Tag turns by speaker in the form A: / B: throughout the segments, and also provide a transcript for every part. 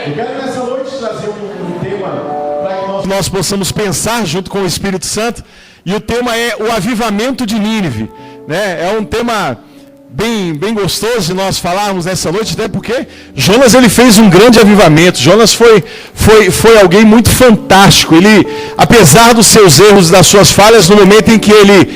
A: Eu quero nessa noite trazer um tema para que nós possamos pensar junto com o Espírito Santo. E o tema é o avivamento de Nínive, né? É um tema bem gostoso de nós falarmos nessa noite, até porque Jonas ele fez um grande avivamento. Jonas foi alguém muito fantástico. Ele, apesar dos seus erros, das suas falhas, no momento em que ele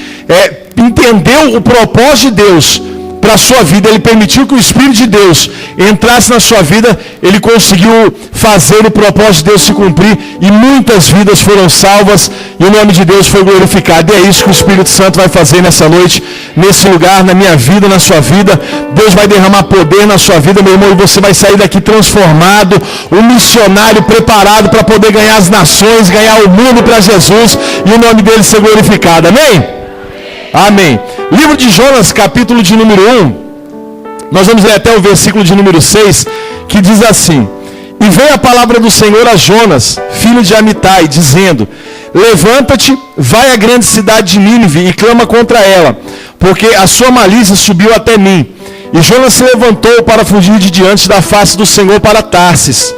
A: entendeu o propósito de Deus para a sua vida, ele permitiu que o Espírito de Deus entrasse na sua vida, ele conseguiu fazer o propósito de Deus se cumprir, e muitas vidas foram salvas, e o nome de Deus foi glorificado. E é isso que o Espírito Santo vai fazer nessa noite, nesse lugar, na minha vida, na sua vida. Deus vai derramar poder na sua vida, meu irmão, e você vai sair daqui transformado, um missionário preparado para poder ganhar as nações, ganhar o mundo para Jesus, e o nome dele ser glorificado. Amém? Amém. Livro de Jonas, capítulo de número 1, nós vamos ler até o versículo de número 6, que diz assim: E veio a palavra do Senhor a Jonas, filho de Amitai, dizendo: Levanta-te, vai à grande cidade de Nínive e clama contra ela, porque a sua malícia subiu até mim. E Jonas se levantou para fugir de diante da face do Senhor para Tarsis.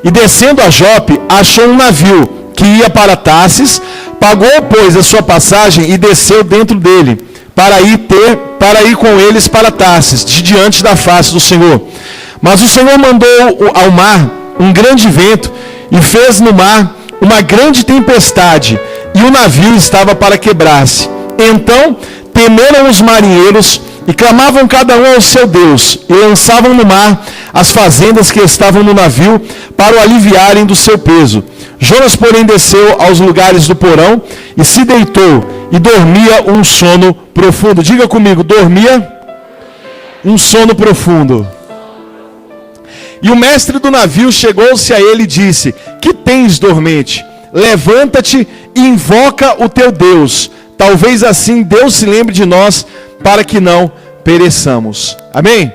A: E descendo a Jope, achou um navio que ia para Tarsis, pagou, pois, a sua passagem e desceu dentro dele, para ir com eles para Tarsis, de diante da face do Senhor. Mas o Senhor mandou ao mar um grande vento, e fez no mar uma grande tempestade, e o navio estava para quebrar-se. Então temeram os marinheiros, e clamavam cada um ao seu Deus, e lançavam no mar as fazendas que estavam no navio, para o aliviarem do seu peso. Jonas, porém, desceu aos lugares do porão, e se deitou, e dormia um sono profundo. Diga comigo, dormia um sono profundo. E o mestre do navio chegou-se a ele e disse: Que tens, dormente? Levanta-te e invoca o teu Deus. Talvez assim Deus se lembre de nós, para que não pereçamos. Amém?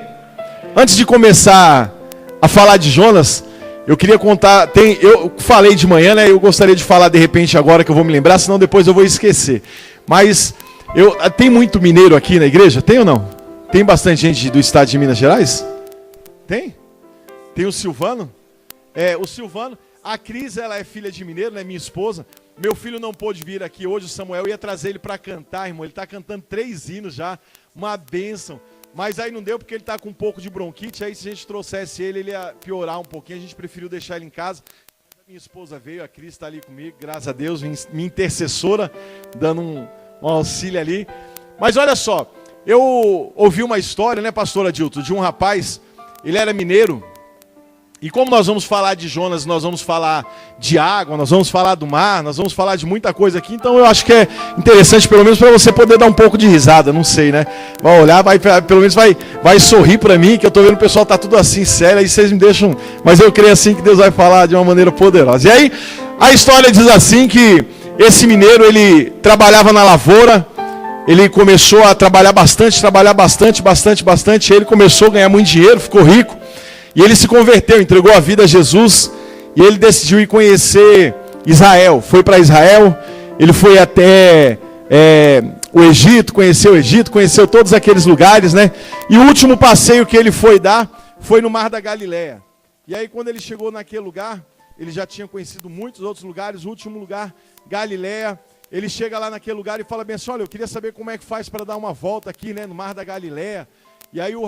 A: Antes de começar a falar de Jonas, eu queria contar, eu falei de manhã, né? Eu gostaria de falar de repente agora que eu vou me lembrar, senão depois eu vou esquecer. Mas tem muito mineiro aqui na igreja? Tem ou não? Tem bastante gente do estado de Minas Gerais? Tem? Tem o Silvano? O Silvano. A Cris, ela é filha de mineiro, né? Minha esposa. Meu filho não pôde vir aqui hoje, o Samuel ia trazer ele para cantar, irmão. Ele está cantando 3 hinos já, uma bênção. Mas aí não deu porque ele está com um pouco de bronquite. Aí se a gente trouxesse ele ia piorar um pouquinho. A gente preferiu deixar ele em casa. Minha esposa veio, a Cris está ali comigo, graças a Deus, minha intercessora, dando um auxílio ali. Mas olha só, eu ouvi uma história, né, pastor Adilto, de um rapaz, ele era mineiro. E como nós vamos falar de Jonas, nós vamos falar de água, nós vamos falar do mar, nós vamos falar de muita coisa aqui. Então eu acho que é interessante, pelo menos para você poder dar um pouco de risada, não sei, né? Vai olhar, pelo menos vai sorrir para mim, que eu estou vendo o pessoal tá tudo assim, sério, aí vocês me deixam... Mas eu creio assim que Deus vai falar de uma maneira poderosa. E aí, a história diz assim que esse mineiro, ele trabalhava na lavoura, ele começou a trabalhar bastante, ele começou a ganhar muito dinheiro, ficou rico. E ele se converteu, entregou a vida a Jesus, e ele decidiu ir conhecer Israel. Foi para Israel, ele foi até o Egito, conheceu todos aqueles lugares, né? E o último passeio que ele foi dar, foi no Mar da Galileia. E aí quando ele chegou naquele lugar, ele já tinha conhecido muitos outros lugares, o último lugar, Galileia. Ele chega lá naquele lugar e fala bem assim: olha, eu queria saber como é que faz para dar uma volta aqui, né, no Mar da Galileia. E aí o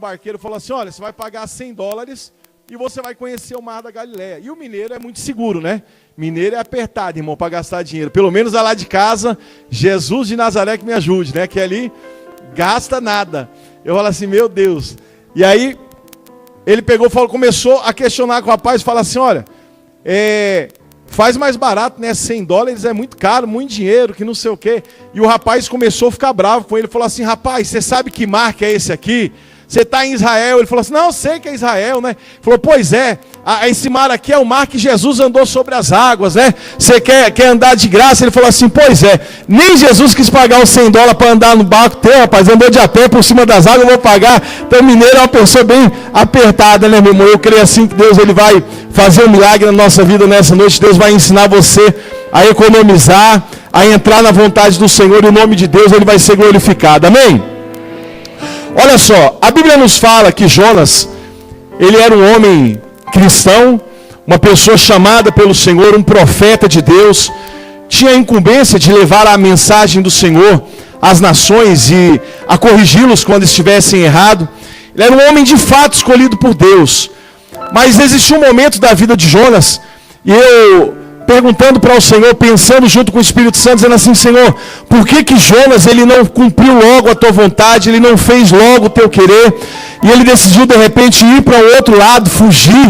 A: barqueiro falou assim: olha, você vai pagar $100 e você vai conhecer o Mar da Galileia. E o mineiro é muito seguro, né? Mineiro é apertado, irmão, para gastar dinheiro. Pelo menos lá de casa, Jesus de Nazaré que me ajude, né? Que ali gasta nada. Eu falo assim, meu Deus. E aí ele começou a questionar com o rapaz, fala assim: olha, faz mais barato, né? $100 é muito caro, muito dinheiro, que não sei o quê. E o rapaz começou a ficar bravo com ele. Falou assim: rapaz, você sabe que mar que é esse aqui? Você está em Israel? Ele falou assim: não, eu sei que é Israel, né? Ele falou: pois é, esse mar aqui é o mar que Jesus andou sobre as águas, né? Você quer andar de graça? Ele falou assim: pois é, nem Jesus quis pagar os $100 para andar no barco teu, rapaz, andou de a pé por cima das águas, eu vou pagar. Então o mineiro é uma pessoa bem apertada, né, meu irmão? Eu creio assim que Deus ele vai fazer um milagre na nossa vida nessa noite. Deus vai ensinar você a economizar, a entrar na vontade do Senhor, e o nome de Deus ele vai ser glorificado, amém? Olha só, a Bíblia nos fala que Jonas, ele era um homem cristão, uma pessoa chamada pelo Senhor, um profeta de Deus, tinha a incumbência de levar a mensagem do Senhor às nações e a corrigi-los quando estivessem errados. Ele era um homem de fato escolhido por Deus. Mas existiu um momento da vida de Jonas, e eu perguntando para o Senhor, pensando junto com o Espírito Santo, dizendo assim: Senhor, por que Jonas ele não cumpriu logo a tua vontade, ele não fez logo o teu querer, e ele decidiu de repente ir para o outro lado, fugir?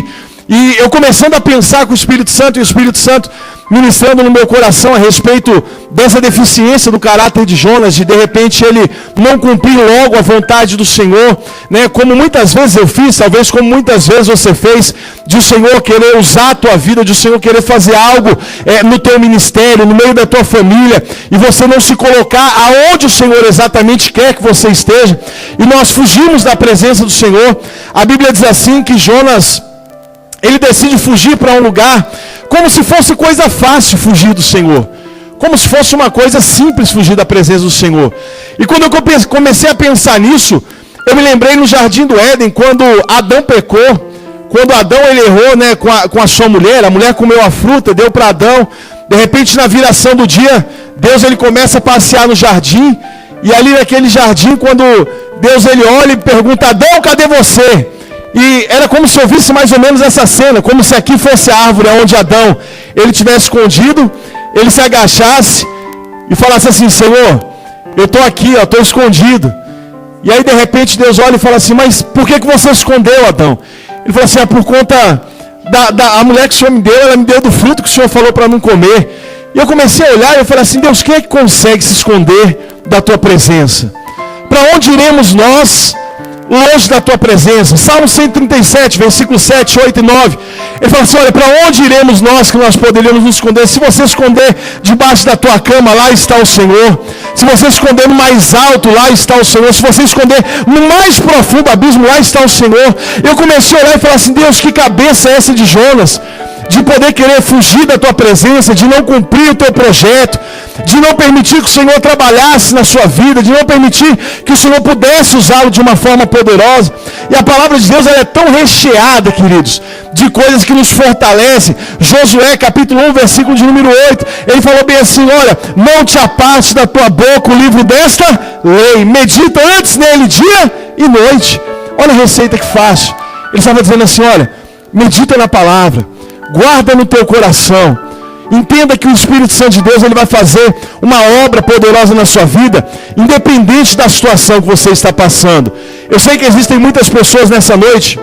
A: E eu começando a pensar com o Espírito Santo, e o Espírito Santo ministrando no meu coração a respeito dessa deficiência do caráter de Jonas, de repente ele não cumprir logo a vontade do Senhor, né? Como muitas vezes eu fiz, talvez como muitas vezes você fez, de o Senhor querer usar a tua vida, de o Senhor querer fazer algo no teu ministério, no meio da tua família, e você não se colocar aonde o Senhor exatamente quer que você esteja, e nós fugimos da presença do Senhor. A Bíblia diz assim que Jonas, ele decide fugir para um lugar como se fosse coisa fácil fugir do Senhor, como se fosse uma coisa simples fugir da presença do Senhor. E quando eu comecei a pensar nisso, eu me lembrei no Jardim do Éden, quando Adão pecou, quando Adão ele errou, né, com a sua mulher, a mulher comeu a fruta, deu para Adão, de repente na viração do dia, Deus ele começa a passear no jardim, e ali naquele jardim, quando Deus ele olha e pergunta: Adão, cadê você? E era como se eu visse mais ou menos essa cena, como se aqui fosse a árvore onde Adão ele tivesse escondido, ele se agachasse e falasse assim: Senhor, eu estou aqui, estou escondido. E aí de repente Deus olha e fala assim: mas por que você escondeu, Adão? Ele falou assim: por conta da mulher que o Senhor me deu, ela me deu do fruto que o Senhor falou para não comer. E eu comecei a olhar e eu falei assim: Deus, quem é que consegue se esconder da tua presença? Para onde iremos nós longe da tua presença? Salmo 137, versículos 7, 8 e 9. Ele fala assim: olha, para onde iremos nós que nós poderíamos nos esconder? Se você esconder debaixo da tua cama, lá está o Senhor. Se você esconder no mais alto, lá está o Senhor. Se você esconder no mais profundo abismo, lá está o Senhor. Eu comecei a olhar e falar assim: Deus, que cabeça é essa de Jonas? De poder querer fugir da tua presença, de não cumprir o teu projeto, de não permitir que o Senhor trabalhasse na sua vida, de não permitir que o Senhor pudesse usá-lo de uma forma poderosa. E a palavra de Deus ela é tão recheada, queridos, de coisas que nos fortalecem. Josué capítulo 1, versículo de número 8, ele falou bem assim: olha, não te apartes da tua boca o livro desta lei, medita antes nele dia e noite. Olha a receita que fácil. Ele estava dizendo assim: olha, medita na palavra, guarda no teu coração. Entenda que o Espírito Santo de Deus ele vai fazer uma obra poderosa na sua vida, independente da situação que você está passando. Eu sei que existem muitas pessoas nessa noite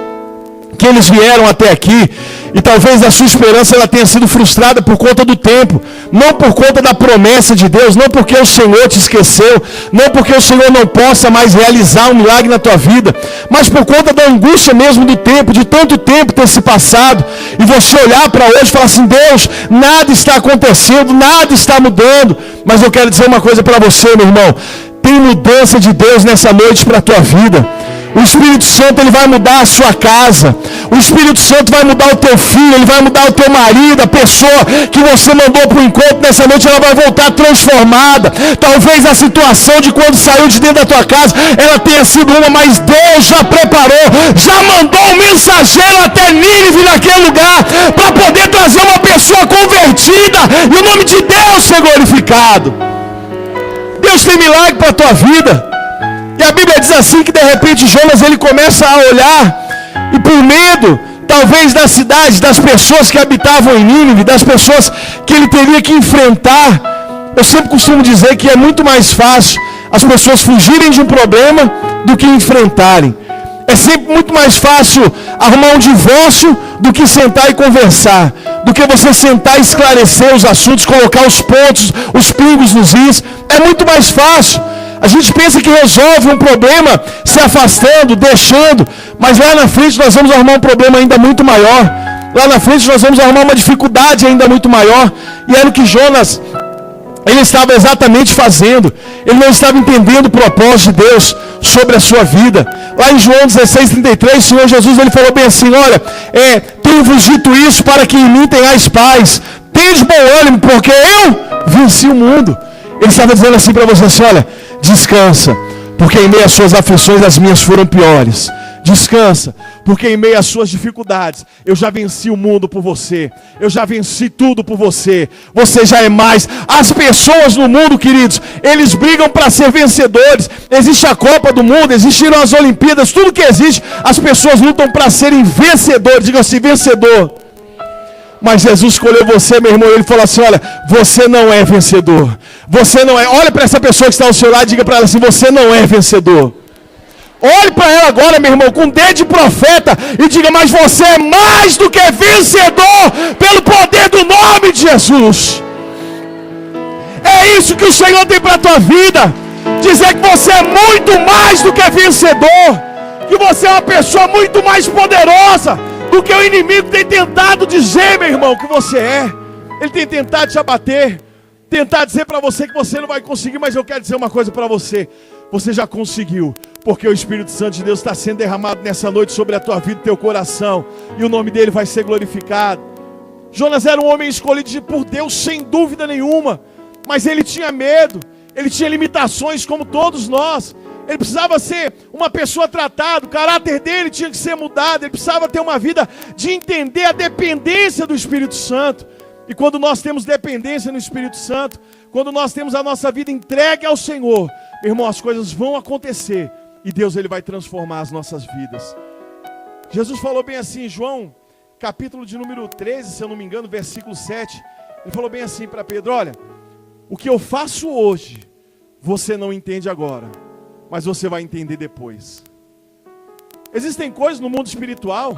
A: que eles vieram até aqui e talvez a sua esperança ela tenha sido frustrada por conta do tempo, não por conta da promessa de Deus, não porque o Senhor te esqueceu, não porque o Senhor não possa mais realizar um milagre na tua vida, mas por conta da angústia mesmo do tempo, de tanto tempo ter se passado, e você olhar para hoje e falar assim: Deus, nada está acontecendo, nada está mudando. Mas eu quero dizer uma coisa para você, meu irmão: tem mudança de Deus nessa noite para a tua vida. O Espírito Santo ele vai mudar a sua casa. O Espírito Santo vai mudar o teu filho, ele vai mudar o teu marido, a pessoa que você mandou para o encontro nessa noite, ela vai voltar transformada. Talvez a situação de quando saiu de dentro da tua casa, ela tenha sido uma, mas Deus já preparou, já mandou um mensageiro até Nínive naquele lugar, para poder trazer uma pessoa convertida, e o nome de Deus ser glorificado. Deus tem milagre para a tua vida. E a Bíblia diz assim que de repente Jonas ele começa a olhar, e por medo talvez da cidade, das pessoas que habitavam em Nínive, das pessoas que ele teria que enfrentar. Eu sempre costumo dizer que é muito mais fácil as pessoas fugirem de um problema do que enfrentarem. É sempre muito mais fácil arrumar um divórcio do que sentar e conversar, do que você sentar e esclarecer os assuntos, colocar os pontos, os pingos nos is. É muito mais fácil. A gente pensa que resolve um problema se afastando, deixando, mas lá na frente nós vamos arrumar um problema ainda muito maior. Lá na frente nós vamos arrumar uma dificuldade ainda muito maior. E era o que Jonas ele estava exatamente fazendo. Ele não estava entendendo o propósito de Deus sobre a sua vida. Lá em João 16:33, o Senhor Jesus ele falou bem assim: olha, tenho-vos dito isso para que em mim tenhais paz. Tende bom ânimo, porque eu venci o mundo. Ele estava dizendo assim para você assim: olha, descansa, porque em meio às suas aflições as minhas foram piores. Descansa, porque em meio às suas dificuldades, eu já venci o mundo por você. Eu já venci tudo por você. Você já é mais. As pessoas no mundo, queridos, eles brigam para ser vencedores. Existe a Copa do Mundo, existiram as Olimpíadas, tudo que existe, as pessoas lutam para serem vencedores. Diga assim, vencedor. Mas Jesus escolheu você, meu irmão, ele falou assim, olha, você não é vencedor. Você não é. Olha para essa pessoa que está ao seu lado e diga para ela assim, você não é vencedor. Olhe para ela agora, meu irmão, com dedo de profeta e diga, mas você é mais do que vencedor pelo poder do nome de Jesus. É isso que o Senhor tem para a tua vida. Dizer que você é muito mais do que vencedor. Que você é uma pessoa muito mais poderosa do que o inimigo tem tentado dizer, meu irmão, que você é. Ele tem tentado te abater, tentar dizer para você que você não vai conseguir, mas eu quero dizer uma coisa para você. Você já conseguiu, porque o Espírito Santo de Deus está sendo derramado nessa noite sobre a tua vida e teu coração, e o nome dele vai ser glorificado. Jonas era um homem escolhido por Deus sem dúvida nenhuma, mas ele tinha medo, ele tinha limitações como todos nós. Ele precisava ser uma pessoa tratada, o caráter dele tinha que ser mudado, ele precisava ter uma vida de entender a dependência do Espírito Santo. E quando nós temos dependência no Espírito Santo, quando nós temos a nossa vida entregue ao Senhor, meu irmão, as coisas vão acontecer e Deus ele vai transformar as nossas vidas. Jesus falou bem assim em João, capítulo de número 13, se eu não me engano, versículo 7. Ele falou bem assim para Pedro, olha, o que eu faço hoje, você não entende agora, mas você vai entender depois. Existem coisas no mundo espiritual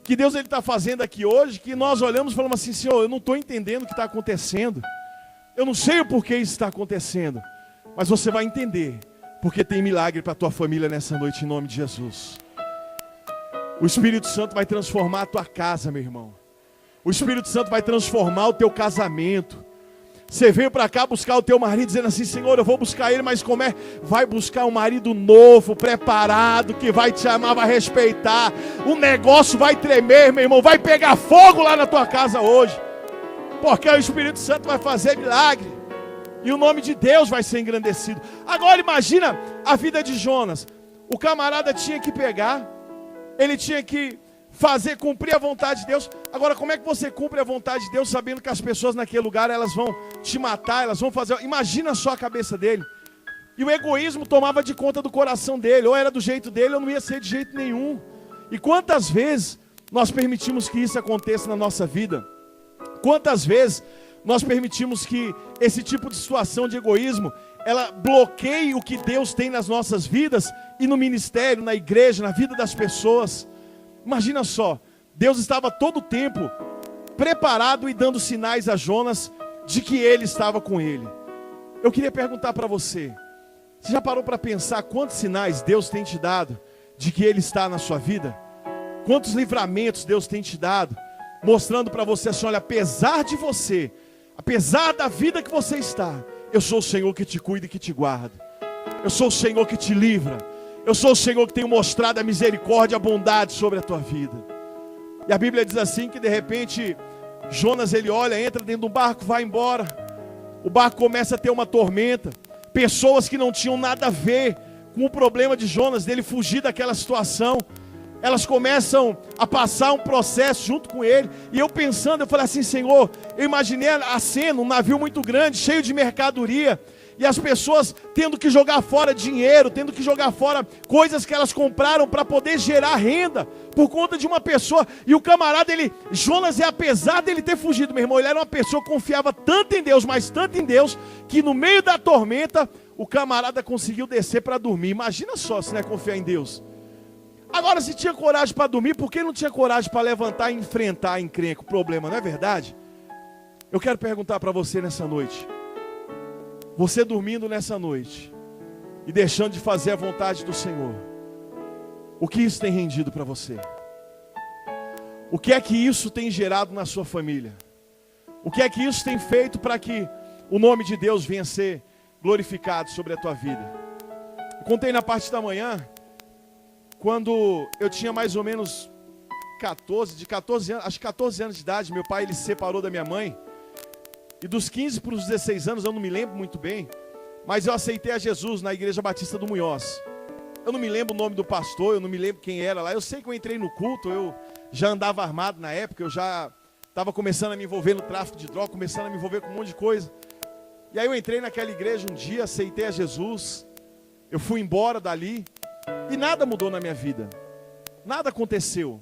A: que Deus está fazendo aqui hoje, que nós olhamos e falamos assim, Senhor, eu não estou entendendo o que está acontecendo. Eu não sei o porquê isso está acontecendo. Mas você vai entender, porque tem milagre para a tua família nessa noite, em nome de Jesus. O Espírito Santo vai transformar a tua casa, meu irmão. O Espírito Santo vai transformar o teu casamento. Você veio para cá buscar o teu marido, dizendo assim, Senhor, eu vou buscar ele, mas como é? Vai buscar um marido novo, preparado, que vai te amar, vai respeitar. O negócio vai tremer, meu irmão, vai pegar fogo lá na tua casa hoje. Porque o Espírito Santo vai fazer milagre. E o nome de Deus vai ser engrandecido. Agora imagina a vida de Jonas. O camarada tinha que pegar, ele tinha que fazer, cumprir a vontade de Deus. Agora, como é que você cumpre a vontade de Deus sabendo que as pessoas naquele lugar, elas vão te matar, elas vão fazer... Imagina só a cabeça dele. E o egoísmo tomava de conta do coração dele. Ou era do jeito dele, ou não ia ser de jeito nenhum. E quantas vezes nós permitimos que isso aconteça na nossa vida? Quantas vezes nós permitimos que esse tipo de situação de egoísmo, ela bloqueie o que Deus tem nas nossas vidas e no ministério, na igreja, na vida das pessoas? Imagina só, Deus estava todo o tempo preparado e dando sinais a Jonas de que ele estava com ele. Eu queria perguntar para você, você já parou para pensar quantos sinais Deus tem te dado de que ele está na sua vida? Quantos livramentos Deus tem te dado, mostrando para você assim, olha, apesar de você, apesar da vida que você está, eu sou o Senhor que te cuida e que te guarda. Eu sou o Senhor que te livra. Eu sou o Senhor que tenho mostrado a misericórdia e a bondade sobre a tua vida. E a Bíblia diz assim que de repente Jonas ele olha, entra dentro do barco, vai embora. O barco começa a ter uma tormenta. Pessoas que não tinham nada a ver com o problema de Jonas, dele fugir daquela situação, elas começam a passar um processo junto com ele. E eu pensando, eu falei assim, Senhor, eu imaginei a cena, um navio muito grande, cheio de mercadoria, e as pessoas tendo que jogar fora dinheiro, tendo que jogar fora coisas que elas compraram para poder gerar renda por conta de uma pessoa. E o camarada, Jonas, apesar dele ter fugido, meu irmão, ele era uma pessoa que confiava tanto em Deus, mas tanto em Deus, que no meio da tormenta, o camarada conseguiu descer para dormir. Imagina só se não é confiar em Deus. Agora, se tinha coragem para dormir, por que não tinha coragem para levantar e enfrentar a encrenca, o problema, não é verdade? Eu quero perguntar para você nessa noite. Você dormindo nessa noite e deixando de fazer a vontade do Senhor, o que isso tem rendido para você? O que é que isso tem gerado na sua família? O que é que isso tem feito para que o nome de Deus venha a ser glorificado sobre a tua vida? Eu contei na parte da manhã, quando eu tinha mais ou menos 14 anos, acho que 14 anos de idade, meu pai ele se separou da minha mãe. E dos 15 para os 16 anos, eu não me lembro muito bem, mas eu aceitei a Jesus na Igreja Batista do Munhoz. Eu não me lembro o nome do pastor, eu não me lembro quem era lá. Eu sei que eu entrei no culto, eu já andava armado na época, eu já estava começando a me envolver no tráfico de droga, começando a me envolver com um monte de coisa. E aí eu entrei naquela igreja um dia, aceitei a Jesus, eu fui embora dali e nada mudou na minha vida. Nada aconteceu.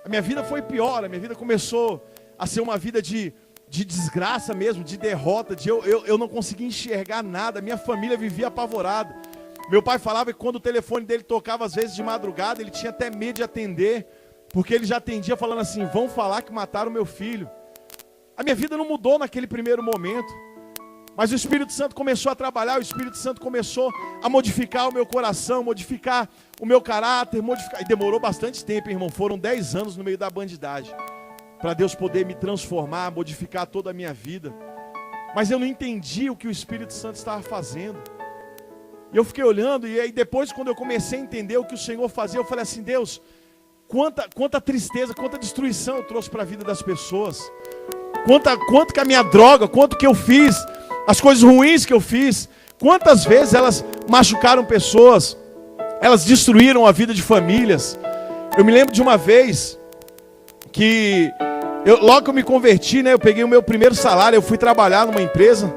A: A minha vida foi pior, a minha vida começou a ser uma vida de desgraça mesmo, de derrota, eu não conseguia enxergar nada, minha família vivia apavorada. Meu pai falava que quando o telefone dele tocava às vezes de madrugada, ele tinha até medo de atender, porque ele já atendia falando assim, vão falar que mataram meu filho. A minha vida não mudou naquele primeiro momento, mas o Espírito Santo começou a trabalhar, o Espírito Santo começou a modificar o meu coração, modificar o meu caráter, e demorou bastante tempo, irmão, foram 10 anos no meio da bandidagem, para Deus poder me transformar, modificar toda a minha vida. Mas eu não entendi o que o Espírito Santo estava fazendo. E eu fiquei olhando, e aí depois quando eu comecei a entender o que o Senhor fazia, eu falei assim, Deus, quanta tristeza, quanta destruição eu trouxe para a vida das pessoas. Quanto que a minha droga, quanto que eu fiz, as coisas ruins que eu fiz, quantas vezes elas machucaram pessoas, elas destruíram a vida de famílias. Eu me lembro de uma vez que logo que eu me converti, né, eu peguei o meu primeiro salário, eu fui trabalhar numa empresa.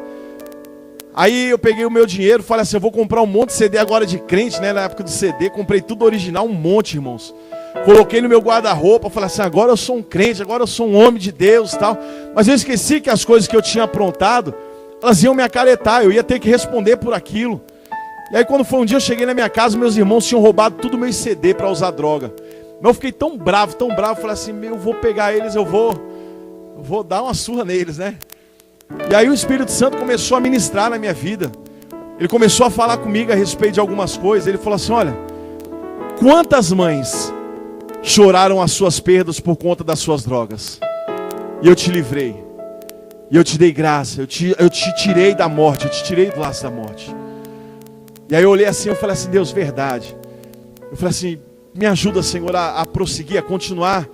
A: Aí eu peguei o meu dinheiro, falei assim, eu vou comprar um monte de CD agora de crente, né, na época do CD, comprei tudo original, um monte, irmãos. Coloquei no meu guarda-roupa, falei assim, agora eu sou um crente, agora eu sou um homem de Deus e tal. Mas eu esqueci que as coisas que eu tinha aprontado, elas iam me acaretar, eu ia ter que responder por aquilo. E aí quando foi um dia, eu cheguei na minha casa, meus irmãos tinham roubado tudo meu CD para usar droga. Mas eu fiquei tão bravo, falei assim, eu vou pegar eles, eu vou dar uma surra neles, né? E aí o Espírito Santo começou a ministrar na minha vida. Ele começou a falar comigo a respeito de algumas coisas. Ele falou assim, olha, quantas mães choraram as suas perdas por conta das suas drogas? E eu te livrei. E eu te dei graça, eu te tirei da morte, eu te tirei do laço da morte. E aí eu olhei assim, eu falei assim, Deus, verdade. Eu falei assim, me ajuda, Senhor, a prosseguir, a continuar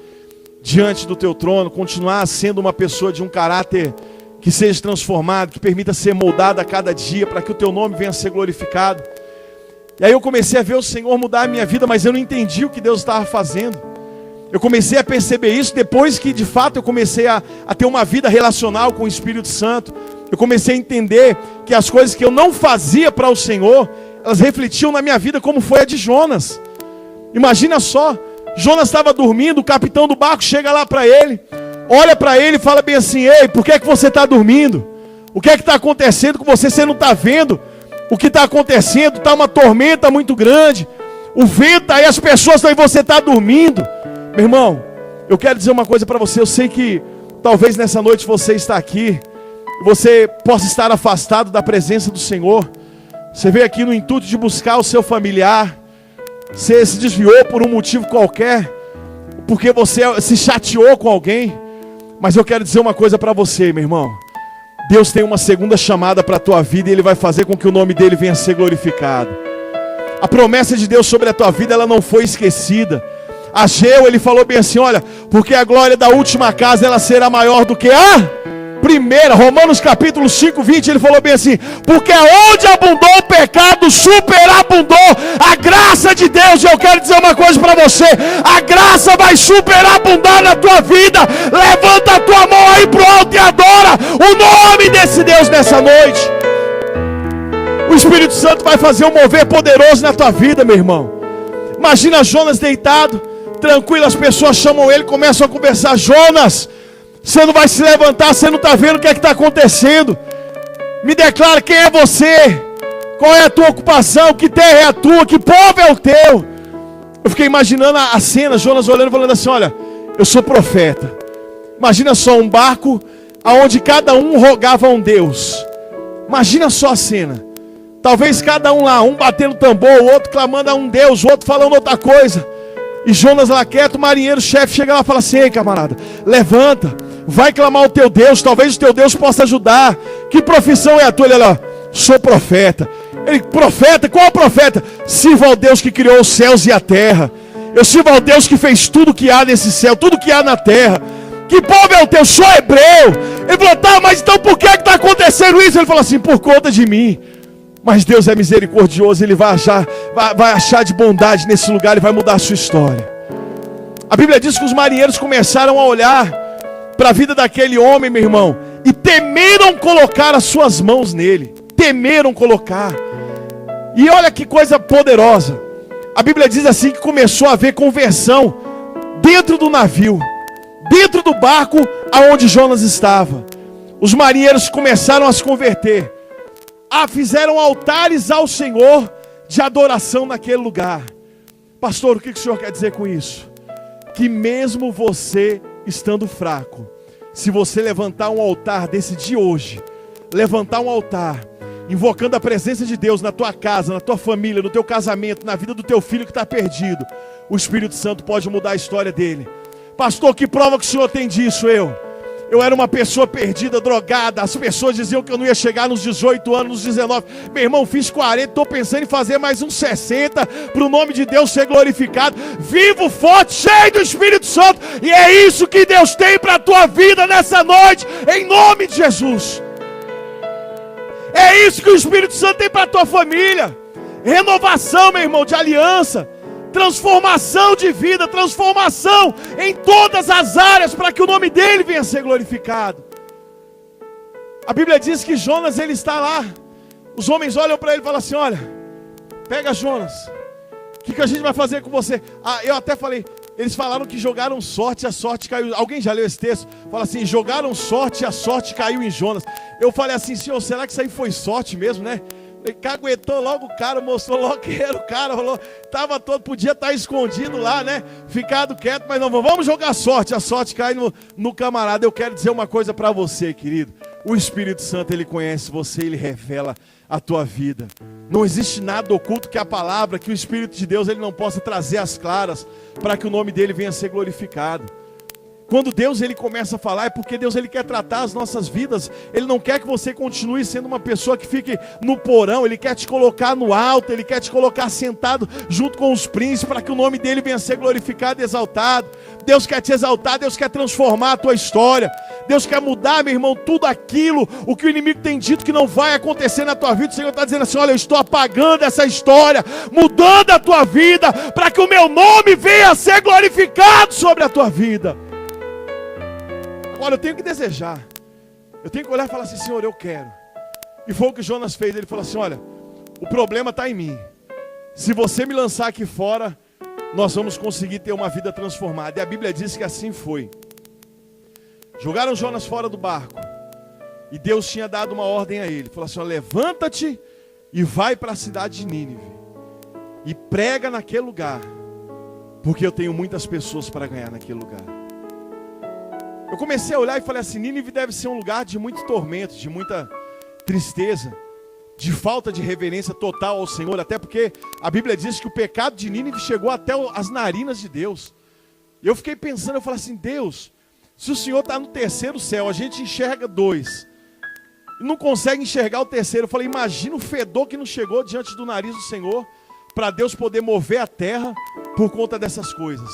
A: diante do teu trono, continuar sendo uma pessoa de um caráter que seja transformado, que permita ser moldado a cada dia, para que o teu nome venha a ser glorificado. E aí eu comecei a ver o Senhor mudar a minha vida, mas eu não entendi o que Deus estava fazendo. Eu comecei a perceber isso depois que de fato eu comecei a ter uma vida relacional com o Espírito Santo. Eu comecei a entender que as coisas que eu não fazia para o Senhor, elas refletiam na minha vida, como foi a de Jonas. Imagina só, Jonas estava dormindo, o capitão do barco chega lá para ele, olha para ele e fala bem assim, ei, por que é que você está dormindo? O que é que está acontecendo com você? Você não está vendo o que está acontecendo? Está uma tormenta muito grande, o vento aí, as pessoas estão aí, você está dormindo. Meu irmão, eu quero dizer uma coisa para você, eu sei que talvez nessa noite você está aqui, você possa estar afastado da presença do Senhor. Você veio aqui no intuito de buscar o seu familiar, você se desviou por um motivo qualquer, porque você se chateou com alguém. Mas eu quero dizer uma coisa para você, meu irmão. Deus tem uma segunda chamada para a tua vida e Ele vai fazer com que o nome dEle venha a ser glorificado. A promessa de Deus sobre a tua vida, ela não foi esquecida. Ageu, ele falou bem assim, olha, porque a glória da última casa, ela será maior do que a primeira. Romanos capítulo 5, 20, ele falou bem assim, porque onde abundou o pecado, superabundou a graça de Deus. E eu quero dizer uma coisa para você, a graça vai superabundar na tua vida. Levanta a tua mão aí pro alto e adora o nome desse Deus nessa noite. O Espírito Santo vai fazer um mover poderoso na tua vida, meu irmão. Imagina Jonas deitado, tranquilo, as pessoas chamam ele, começam a conversar. Jonas, você não vai se levantar, você não está vendo o que é que está acontecendo? Me declara quem é você, qual é a tua ocupação, que terra é a tua, que povo é o teu. Eu fiquei imaginando a cena, Jonas olhando e falando assim, olha, eu sou profeta. Imagina só um barco onde cada um rogava a um Deus. Imagina só a cena. Talvez cada um lá, um batendo tambor, o outro clamando a um Deus, o outro falando outra coisa. E Jonas lá quieto, o marinheiro-chefe chega lá e fala assim, ei camarada, levanta, vai clamar ao teu Deus, talvez o teu Deus possa ajudar. Que profissão é a tua? Ele lá, sou profeta. Ele, profeta? Qual profeta? Sirva ao Deus que criou os céus e a terra. Eu sirvo ao Deus que fez tudo que há nesse céu, tudo que há na terra. Que povo é o teu? Sou hebreu. Ele falou, tá, mas então por que está acontecendo isso? Ele falou assim, por conta de mim. Mas Deus é misericordioso, Ele vai achar de bondade nesse lugar e vai mudar a sua história. A Bíblia diz que os marinheiros começaram a olhar para a vida daquele homem, meu irmão, e temeram colocar as suas mãos nele. Temeram colocar. E olha que coisa poderosa. A Bíblia diz assim que começou a haver conversão dentro do navio, dentro do barco aonde Jonas estava. Os marinheiros começaram a se converter. Fizeram altares ao Senhor de adoração naquele lugar. Pastor, o que o Senhor quer dizer com isso? Que mesmo você estando fraco, se você levantar um altar desse de hoje, levantar um altar, invocando a presença de Deus na tua casa, na tua família, no teu casamento, na vida do teu filho que está perdido, o Espírito Santo pode mudar a história dele. Pastor, que prova que o Senhor tem disso? Eu era uma pessoa perdida, drogada. As pessoas diziam que eu não ia chegar nos 18 anos, nos 19. Meu irmão, fiz 40, estou pensando em fazer mais uns 60, para o nome de Deus ser glorificado. Vivo, forte, cheio do Espírito Santo. E é isso que Deus tem para a tua vida nessa noite, em nome de Jesus. É isso que o Espírito Santo tem para a tua família. Renovação, meu irmão, de aliança. Transformação de vida, transformação em todas as áreas para que o nome dele venha a ser glorificado. A Bíblia diz que Jonas, ele está lá. Os homens olham para ele e falam assim: olha, pega Jonas, o que a gente vai fazer com você? Eu até falei, eles falaram que jogaram sorte e a sorte caiu. Alguém já leu esse texto? Fala assim, jogaram sorte e a sorte caiu em Jonas. Eu falei assim, Senhor, será que isso aí foi sorte mesmo, né? Ele caguetou logo o cara, mostrou logo que era o cara, falou, tava todo, podia estar escondido lá, né? Ficado quieto, mas não, vamos jogar sorte, a sorte cai no camarada. Eu quero dizer uma coisa para você, querido. O Espírito Santo, ele conhece você, ele revela a tua vida. Não existe nada oculto que a palavra, que o Espírito de Deus, ele não possa trazer às claras, para que o nome dele venha a ser glorificado. Quando Deus ele começa a falar, é porque Deus ele quer tratar as nossas vidas. Ele não quer que você continue sendo uma pessoa que fique no porão. Ele quer te colocar no alto, ele quer te colocar sentado junto com os príncipes, para que o nome dele venha a ser glorificado e exaltado. Deus quer te exaltar, Deus quer transformar a tua história. Deus quer mudar, meu irmão, tudo aquilo, o que o inimigo tem dito que não vai acontecer na tua vida. O Senhor está dizendo assim, olha, eu estou apagando essa história, mudando a tua vida, para que o meu nome venha a ser glorificado sobre a tua vida. Agora eu tenho que desejar, eu tenho que olhar e falar assim, Senhor, eu quero. E foi o que Jonas fez. Ele falou assim, olha, o problema está em mim. Se você me lançar aqui fora, nós vamos conseguir ter uma vida transformada. E a Bíblia diz que assim foi. Jogaram Jonas fora do barco, e Deus tinha dado uma ordem a ele. Falou assim, olha, levanta-te e vai para a cidade de Nínive, e prega naquele lugar, porque eu tenho muitas pessoas para ganhar naquele lugar. Eu comecei a olhar e falei assim, Nínive deve ser um lugar de muito tormento, de muita tristeza, de falta de reverência total ao Senhor, até porque a Bíblia diz que o pecado de Nínive chegou até as narinas de Deus. Eu fiquei pensando, eu falei assim, Deus, se o Senhor está no terceiro céu, a gente enxerga 2, e não consegue enxergar o terceiro. Eu falei, imagina o fedor que não chegou diante do nariz do Senhor, para Deus poder mover a terra por conta dessas coisas.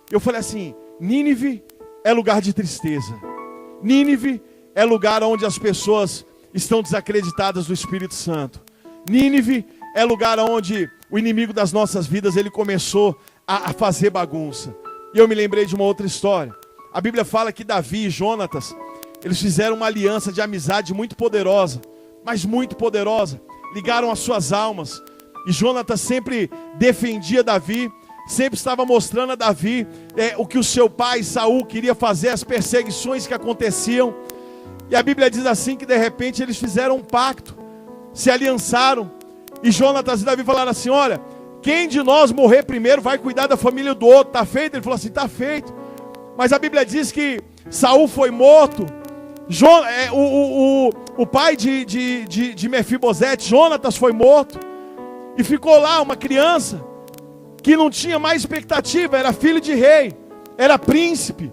A: Eu falei assim, Nínive é lugar de tristeza. Nínive é lugar onde as pessoas estão desacreditadas do Espírito Santo. Nínive é lugar onde o inimigo das nossas vidas, ele começou a fazer bagunça. E eu me lembrei de uma outra história. A Bíblia fala que Davi e Jonatas, eles fizeram uma aliança de amizade muito poderosa, mas muito poderosa. Ligaram as suas almas. E Jonatas sempre defendia Davi, sempre estava mostrando a Davi o que o seu pai Saul queria fazer, as perseguições que aconteciam. E a Bíblia diz assim que de repente eles fizeram um pacto, se aliançaram, e Jonatas e Davi falaram assim, olha, quem de nós morrer primeiro vai cuidar da família do outro, está feito? Ele falou assim, está feito. Mas a Bíblia diz que Saul foi morto, o pai de Mefibosete, Jonatas, foi morto, e ficou lá uma criança que não tinha mais expectativa, era filho de rei, era príncipe,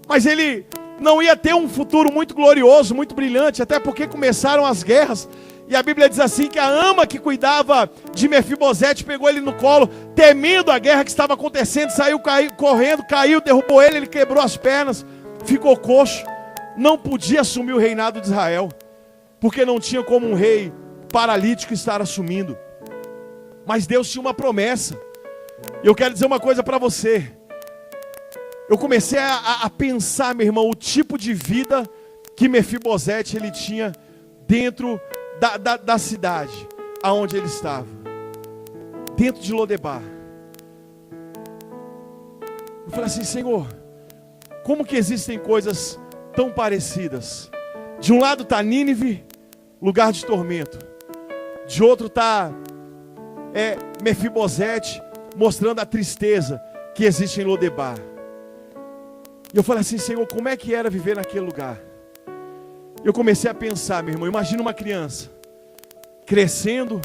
A: mas ele não ia ter um futuro muito glorioso, muito brilhante, até porque começaram as guerras. E a Bíblia diz assim que a ama que cuidava de Mefibosete pegou ele no colo, temendo a guerra que estava acontecendo, saiu correndo, caiu, derrubou ele quebrou as pernas, ficou coxo, não podia assumir o reinado de Israel, porque não tinha como um rei paralítico estar assumindo. Mas Deus tinha uma promessa. E eu quero dizer uma coisa para você. Eu comecei a pensar, meu irmão, o tipo de vida que Mefibosete ele tinha dentro da cidade, aonde ele estava. Dentro de Lodebar. Eu falei assim, Senhor, como que existem coisas tão parecidas? De um lado está Nínive, lugar de tormento. De outro está Mefibosete, mostrando a tristeza que existe em Lodebar. E eu falei assim, Senhor, como é que era viver naquele lugar? Eu comecei a pensar, meu irmão, imagina uma criança crescendo,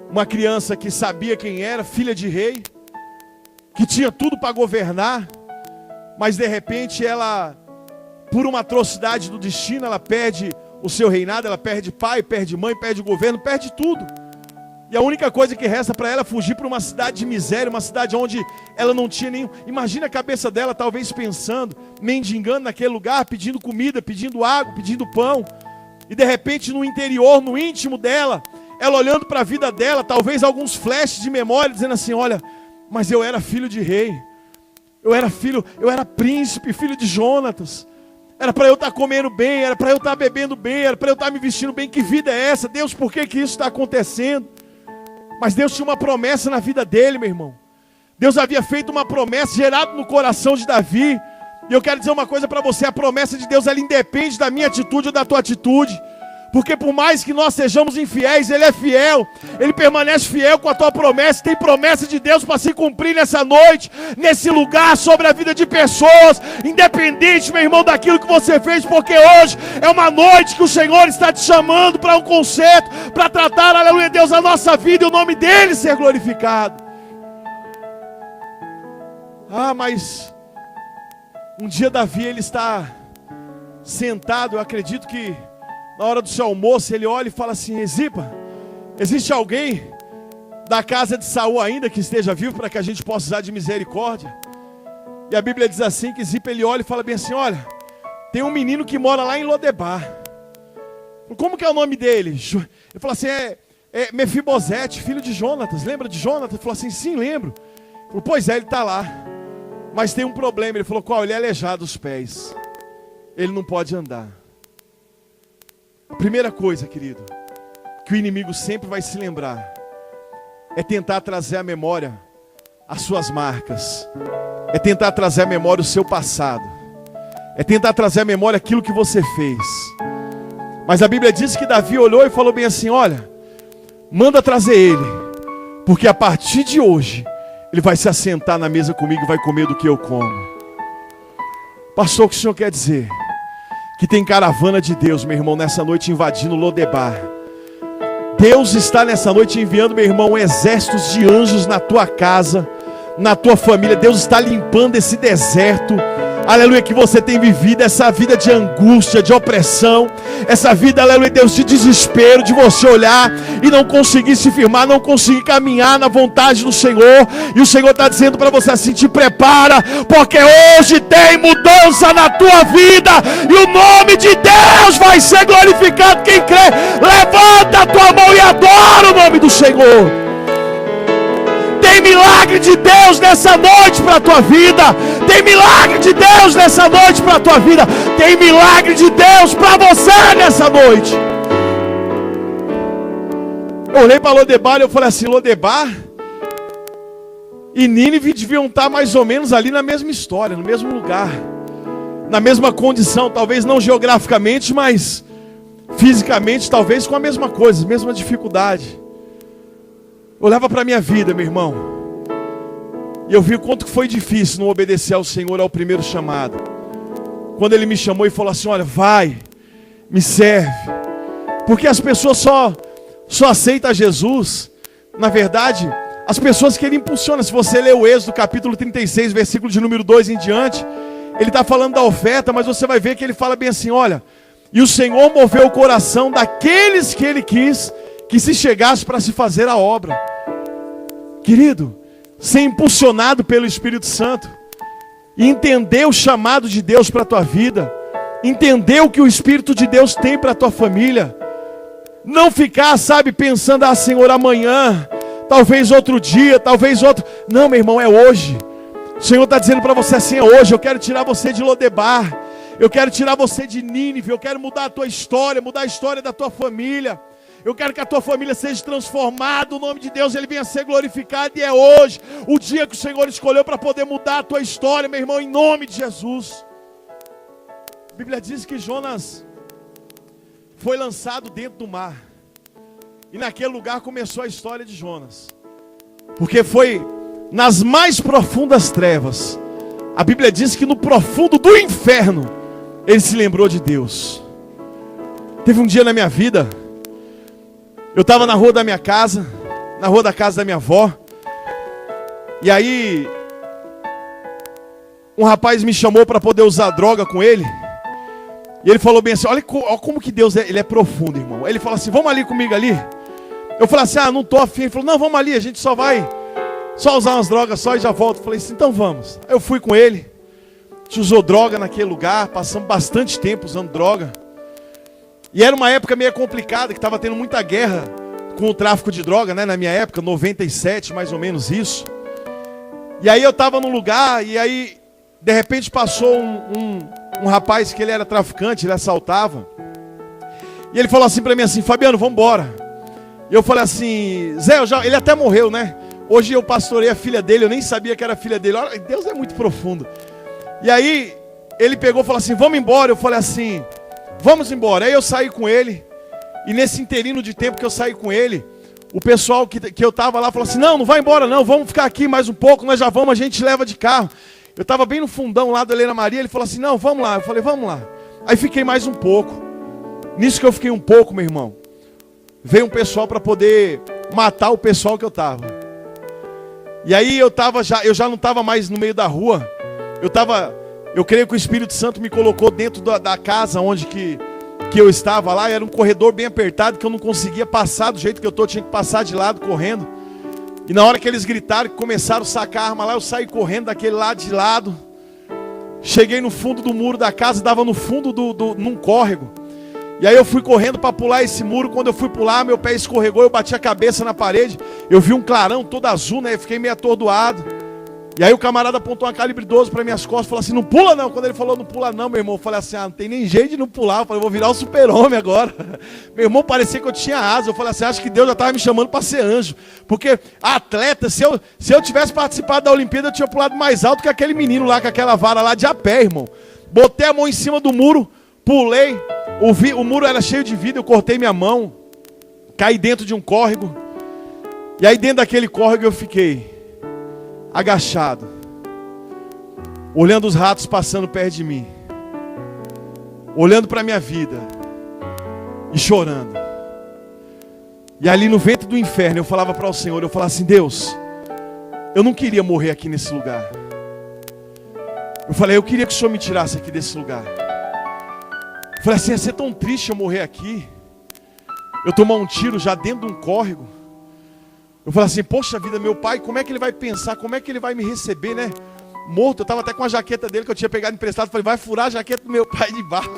A: uma criança que sabia quem era, filha de rei, que tinha tudo para governar, mas de repente ela, por uma atrocidade do destino, ela perde o seu reinado, ela perde pai, perde mãe, perde governo, perde tudo. E a única coisa que resta para ela é fugir para uma cidade de miséria, uma cidade onde ela não tinha nenhum... Imagina a cabeça dela talvez pensando, mendigando naquele lugar, pedindo comida, pedindo água, pedindo pão. E de repente no interior, no íntimo dela, ela olhando para a vida dela, talvez alguns flashes de memória, dizendo assim, olha, mas eu era filho de rei. Eu era príncipe, filho de Jonatas. Era para eu estar comendo bem, era para eu estar bebendo bem, era para eu estar me vestindo bem. Que vida é essa? Deus, por que isso está acontecendo? Mas Deus tinha uma promessa na vida dele, meu irmão. Deus havia feito uma promessa gerada no coração de Davi. E eu quero dizer uma coisa para você. A promessa de Deus, ela independe da minha atitude ou da tua atitude. Porque por mais que nós sejamos infiéis, Ele é fiel. Ele permanece fiel com a tua promessa. Tem promessa de Deus para se cumprir nessa noite, nesse lugar, sobre a vida de pessoas. Independente, meu irmão, daquilo que você fez. Porque hoje é uma noite que o Senhor está te chamando para um concerto, para tratar, aleluia, Deus, a nossa vida e o nome dEle ser glorificado. Ah, mas um dia Davi, ele está sentado, eu acredito que na hora do seu almoço, ele olha e fala assim, Ziba, existe alguém da casa de Saul ainda que esteja vivo para que a gente possa usar de misericórdia? E a Bíblia diz assim, que Ziba, ele olha e fala bem assim, olha, tem um menino que mora lá em Lodebar. Como que é o nome dele? Ele falou assim, é Mefibosete, filho de Jonatas. Lembra de Jonatas? Ele falou assim, sim, lembro. Ele falou, pois é, ele está lá. Mas tem um problema. Ele falou, qual? Ele é aleijado dos pés. Ele não pode andar. A primeira coisa, querido, que o inimigo sempre vai se lembrar, é tentar trazer à memória as suas marcas. É tentar trazer à memória o seu passado. É tentar trazer à memória aquilo que você fez. Mas a Bíblia diz que Davi olhou e falou bem assim, olha, manda trazer ele, porque a partir de hoje, ele vai se assentar na mesa comigo e vai comer do que eu como. Pastor, o que o senhor quer dizer? Que tem caravana de Deus, meu irmão, nessa noite invadindo Lodebar. Deus está nessa noite enviando, meu irmão, exércitos de anjos na tua casa, na tua família. Deus está limpando esse deserto, aleluia, que você tem vivido, essa vida de angústia, de opressão, essa vida, aleluia, Deus, de desespero, de você olhar e não conseguir se firmar, não conseguir caminhar na vontade do Senhor. E o Senhor está dizendo para você assim, te prepara, porque hoje tem mudança na tua vida, e o nome de Deus vai ser glorificado. Quem crê, levanta a tua mão e adora o nome do Senhor. Tem milagre de Deus nessa noite para a tua vida. Tem milagre de Deus nessa noite para a tua vida. Tem milagre de Deus para você nessa noite. Eu olhei para Lodebar e eu falei assim, Lodebar e Nínive deviam estar mais ou menos ali na mesma história, no mesmo lugar, na mesma condição, talvez não geograficamente, mas fisicamente talvez com a mesma coisa, mesma dificuldade. Eu olhava para a minha vida, meu irmão, e eu vi o quanto que foi difícil não obedecer ao Senhor ao primeiro chamado. Quando Ele me chamou e falou assim, olha, vai, me serve. Porque as pessoas só aceitam Jesus, na verdade, as pessoas que Ele impulsiona. Se você ler o Êxodo capítulo 36, versículo de número 2 em diante, Ele está falando da oferta, mas você vai ver que Ele fala bem assim, olha, e o Senhor moveu o coração daqueles que Ele quis que se chegasse para se fazer a obra. Querido, ser impulsionado pelo Espírito Santo e entender o chamado de Deus para a tua vida, entender o que o Espírito de Deus tem para a tua família, Não ficar, sabe, pensando, ah, Senhor, amanhã, talvez outro dia, talvez outro. Não, meu irmão, é hoje. O Senhor está dizendo para você assim, é hoje. Eu quero tirar você de Lodebar. Eu quero tirar você de Nínive. Eu quero mudar a tua história, mudar a história da tua família. Eu quero que a tua família seja transformada, o nome de Deus ele venha ser glorificado. E é hoje o dia que o Senhor escolheu para poder mudar a tua história, meu irmão, em nome de Jesus. A Bíblia diz que Jonas foi lançado dentro do mar. E naquele lugar começou a história de Jonas. Porque foi nas mais profundas trevas. A Bíblia diz que no profundo do inferno ele se lembrou de Deus. Teve um dia na minha vida, eu estava na rua da minha casa, na rua da casa da minha avó. E aí um rapaz me chamou para poder usar droga com ele. E ele falou bem assim, olha como que Deus ele é profundo, irmão. Ele falou assim, vamos ali comigo ali. Eu falei assim, não tô afim. Ele falou, não, vamos ali, a gente só vai usar umas drogas só e já volto. Eu falei assim, então vamos. Aí eu fui com ele. A gente usou droga naquele lugar, passamos bastante tempo usando droga. E era uma época meio complicada, que estava tendo muita guerra com o tráfico de droga, né? Na minha época, 97, mais ou menos isso. E aí eu estava num lugar, e aí, de repente passou um rapaz que ele era traficante, ele assaltava. E ele falou assim para mim assim, Fabiano, vamos embora. E eu falei assim, Zé, ele até morreu, né? Hoje eu pastorei a filha dele, eu nem sabia que era a filha dele. Olha, Deus é muito profundo. E aí, ele pegou e falou assim, vamos embora. Eu falei assim, vamos embora. Aí eu saí com ele. E nesse interino de tempo que eu saí com ele, o pessoal que eu estava lá falou assim, não vai embora não, vamos ficar aqui mais um pouco, nós já vamos, a gente leva de carro. Eu estava bem no fundão lá da Helena Maria, ele falou assim, não, vamos lá. Eu falei, vamos lá. Aí fiquei mais um pouco. Nisso que eu fiquei um pouco, meu irmão, veio um pessoal para poder matar o pessoal que eu estava. E aí eu já não estava mais no meio da rua. Eu creio que o Espírito Santo me colocou dentro da casa onde que eu estava lá. Era um corredor bem apertado que eu não conseguia passar do jeito que eu estou, tinha que passar de lado correndo. E na hora que eles gritaram, que começaram a sacar a arma lá, eu saí correndo daquele lado de lado. Cheguei no fundo do muro da casa, dava no fundo num córrego. E aí eu fui correndo para pular esse muro. Quando eu fui pular, meu pé escorregou, eu bati a cabeça na parede. Eu vi um clarão todo azul, né? Eu fiquei meio atordoado. E aí o camarada apontou uma calibre 12 para minhas costas, falou assim, não pula não. Quando ele falou não pula não, meu irmão, eu falei assim, não tem nem jeito de não pular. Eu falei, vou virar o super-homem agora. Meu irmão, parecia que eu tinha asa. Eu falei assim, acho que Deus já estava me chamando para ser anjo. Porque atleta, se eu tivesse participado da Olimpíada, eu tinha pulado mais alto que aquele menino lá, com aquela vara lá de a pé, irmão. Botei a mão em cima do muro, pulei. O muro era cheio de vidro, eu cortei minha mão. Caí dentro de um córrego. E aí dentro daquele córrego eu fiquei agachado, olhando os ratos passando perto de mim, olhando para a minha vida e chorando. E ali no ventre do inferno eu falava para o Senhor, eu falava assim, Deus, eu não queria morrer aqui nesse lugar. Eu falei, eu queria que o Senhor me tirasse aqui desse lugar. Eu falei assim, ia ser tão triste eu morrer aqui, eu tomar um tiro já dentro de um córrego. Eu falei assim, poxa vida, meu pai, como é que ele vai pensar, como é que ele vai me receber, né? Morto, eu estava até com a jaqueta dele que eu tinha pegado emprestado. Falei, vai furar a jaqueta do meu pai de barco.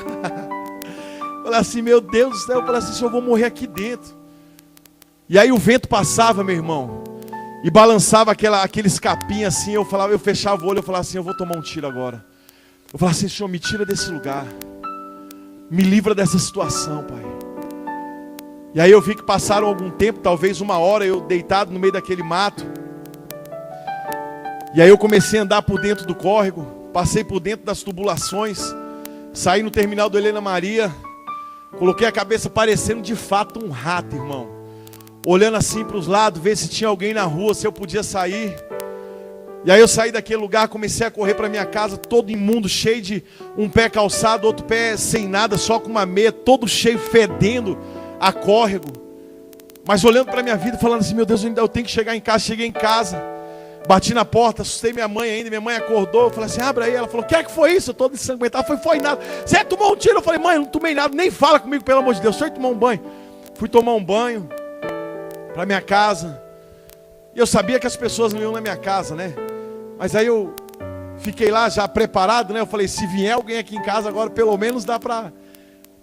A: Falei assim, meu Deus do céu, eu falei assim, eu vou morrer aqui dentro. E aí o vento passava, meu irmão, e balançava aqueles capinhos assim. Eu fechava o olho, eu falava assim, eu vou tomar um tiro agora. Eu falava assim, Senhor, me tira desse lugar, me livra dessa situação, Pai. E aí eu vi que passaram algum tempo, talvez 1 hora, eu deitado no meio daquele mato. E aí eu comecei a andar por dentro do córrego, passei por dentro das tubulações, saí no terminal do Helena Maria, coloquei a cabeça parecendo de fato um rato, irmão. Olhando assim para os lados, ver se tinha alguém na rua, se eu podia sair. E aí eu saí daquele lugar, comecei a correr para minha casa, todo imundo, cheio de um pé calçado, outro pé sem nada, só com uma meia, todo cheio, fedendo a córrego, mas olhando para a minha vida, falando assim, meu Deus, eu tenho que chegar em casa. Cheguei em casa, bati na porta, assustei minha mãe ainda, minha mãe acordou, eu falei assim, abre aí. Ela falou, o que é que foi isso? Eu todo ensanguentado. Foi nada. Você tomou um tiro? Eu falei, mãe, eu não tomei nada, nem fala comigo, pelo amor de Deus, só tomar um banho. Fui tomar um banho, para minha casa, e eu sabia que as pessoas não iam na minha casa, né, mas aí eu fiquei lá já preparado, né, eu falei, se vier alguém aqui em casa agora, pelo menos dá para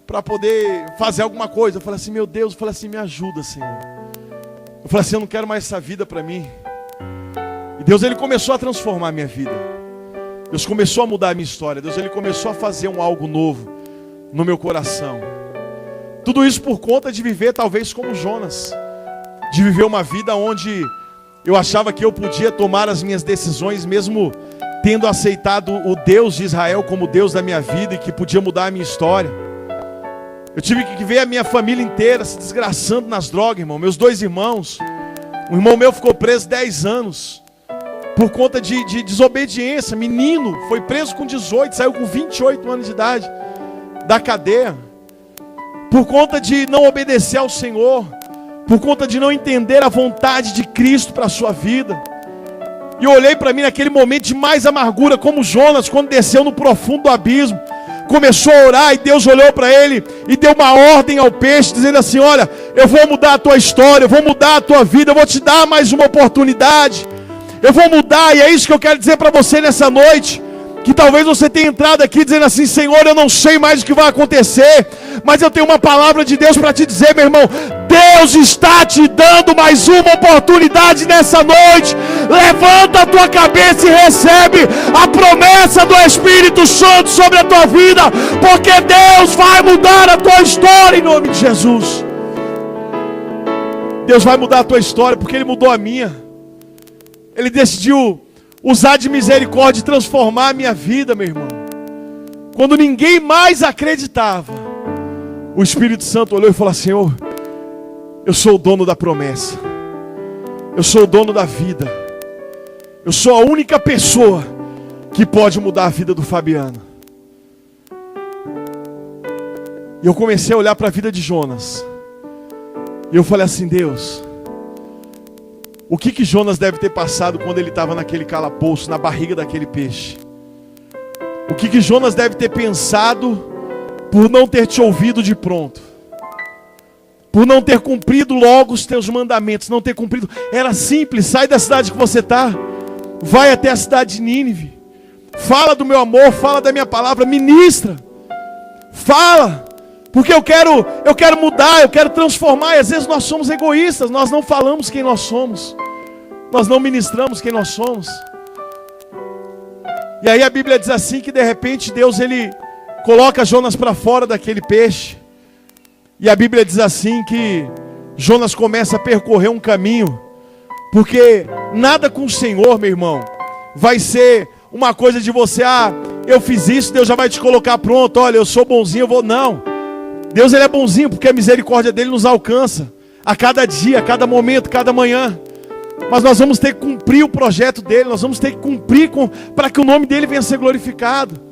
A: para poder fazer alguma coisa. Eu falei assim, meu Deus, eu falei assim, me ajuda, Senhor. Eu falei assim, eu não quero mais essa vida para mim. E Deus, Ele começou a transformar a minha vida. Deus começou a mudar a minha história. Deus, Ele começou a fazer algo novo no meu coração. Tudo isso por conta de viver talvez como Jonas. De viver uma vida onde eu achava que eu podia tomar as minhas decisões, mesmo tendo aceitado o Deus de Israel como Deus da minha vida e que podia mudar a minha história. Eu tive que ver a minha família inteira se desgraçando nas drogas, irmão. Meus 2 irmãos. Um irmão meu ficou preso 10 anos por conta de desobediência. Menino, foi preso com 18, saiu com 28 anos de idade da cadeia. Por conta de não obedecer ao Senhor. Por conta de não entender a vontade de Cristo para a sua vida. E eu olhei para mim naquele momento de mais amargura, como Jonas, quando desceu no profundo do abismo. Começou a orar e Deus olhou para ele e deu uma ordem ao peixe, dizendo assim, olha, eu vou mudar a tua história, eu vou mudar a tua vida, eu vou te dar mais uma oportunidade. Eu vou mudar, e é isso que eu quero dizer para você nessa noite. Que talvez você tenha entrado aqui dizendo assim, Senhor, eu não sei mais o que vai acontecer, mas eu tenho uma palavra de Deus para te dizer, meu irmão. Deus está te dando mais uma oportunidade nessa noite. Levanta a tua cabeça e recebe a promessa do Espírito Santo sobre a tua vida, porque Deus vai mudar a tua história em nome de Jesus. Deus vai mudar a tua história, porque Ele mudou a minha. Ele decidiu usar de misericórdia e transformar a minha vida, meu irmão. Quando ninguém mais acreditava, o Espírito Santo olhou e falou assim, Senhor, eu sou o dono da promessa. Eu sou o dono da vida. Eu sou a única pessoa que pode mudar a vida do Fabiano. E eu comecei a olhar para a vida de Jonas. E eu falei assim, Deus, o que Jonas deve ter passado quando ele estava naquele calabouço, na barriga daquele peixe? O que Jonas deve ter pensado por não ter te ouvido de pronto? Por não ter cumprido logo os teus mandamentos, não ter cumprido. Era simples, sai da cidade que você está, vai até a cidade de Nínive, fala do meu amor, fala da minha palavra, ministra, fala, porque eu quero mudar, eu quero transformar. E às vezes nós somos egoístas, nós não falamos quem nós somos, nós não ministramos quem nós somos. E aí a Bíblia diz assim, que de repente Deus, Ele coloca Jonas para fora daquele peixe. E a Bíblia diz assim que Jonas começa a percorrer um caminho, porque nada com o Senhor, meu irmão, vai ser uma coisa de você, eu fiz isso, Deus já vai te colocar pronto, olha, eu sou bonzinho, eu vou, não. Deus, Ele é bonzinho, porque a misericórdia dEle nos alcança, a cada dia, a cada momento, cada manhã. Mas nós vamos ter que cumprir o projeto dEle, nós vamos ter que cumprir para que o nome dEle venha a ser glorificado.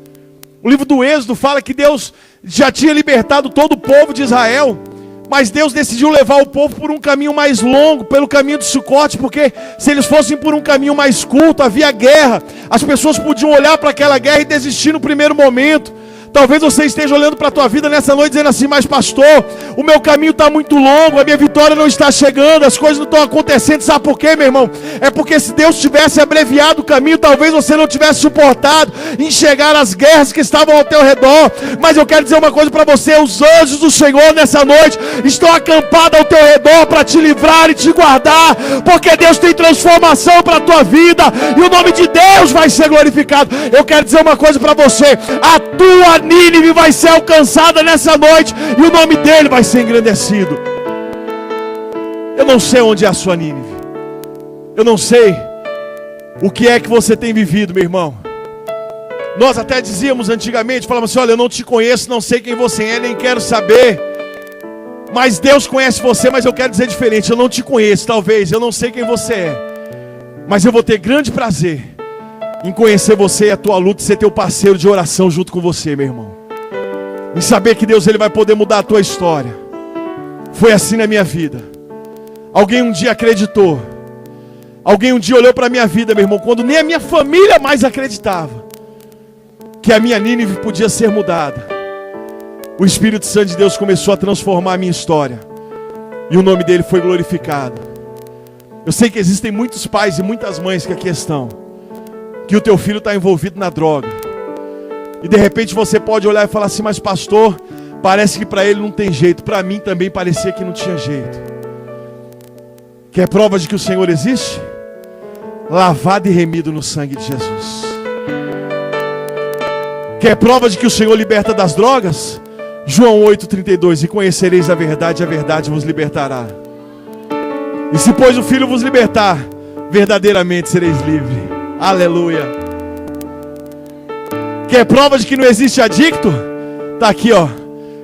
A: O livro do Êxodo fala que Deus já tinha libertado todo o povo de Israel, mas Deus decidiu levar o povo por um caminho mais longo, pelo caminho do Sucote, porque se eles fossem por um caminho mais curto, havia guerra, as pessoas podiam olhar para aquela guerra e desistir no primeiro momento. Talvez você esteja olhando para a tua vida nessa noite dizendo assim, mas pastor, o meu caminho está muito longo, a minha vitória não está chegando, as coisas não estão acontecendo. Sabe por quê, meu irmão? É porque se Deus tivesse abreviado o caminho, talvez você não tivesse suportado enxergar as guerras que estavam ao teu redor. Mas eu quero dizer uma coisa para você, os anjos do Senhor nessa noite estão acampados ao teu redor para te livrar e te guardar, porque Deus tem transformação para a tua vida, e o nome de Deus vai ser glorificado. Eu quero dizer uma coisa para você, a tua Nínive vai ser alcançada nessa noite, e o nome dele vai ser engrandecido. Eu não sei onde é a sua Nínive, eu não sei o que é que você tem vivido, meu irmão. Nós até dizíamos antigamente, falávamos assim, olha, eu não te conheço, não sei quem você é, nem quero saber. Mas Deus conhece você, mas eu quero dizer diferente, eu não te conheço, talvez, eu não sei quem você é, mas eu vou ter grande prazer em conhecer você e a tua luta, e ser teu parceiro de oração junto com você, meu irmão. Em saber que Deus, Ele vai poder mudar a tua história. Foi assim na minha vida. Alguém um dia acreditou. Alguém um dia olhou para a minha vida, meu irmão, quando nem a minha família mais acreditava, que a minha Nínive podia ser mudada. O Espírito Santo de Deus começou a transformar a minha história, e o nome dele foi glorificado. Eu sei que existem muitos pais e muitas mães que aqui estão, que o teu filho está envolvido na droga, e de repente você pode olhar e falar assim, mas pastor, Parece que para ele não tem jeito. Para mim também parecia que não tinha jeito. Quer prova de que o Senhor existe? Lavado e remido no sangue de Jesus. Quer prova de que o Senhor liberta das drogas? João 8,32. E conhecereis a verdade vos libertará. E se pois o Filho vos libertar, verdadeiramente sereis livres. Aleluia. Quer prova de que não existe adicto? Está aqui, ó.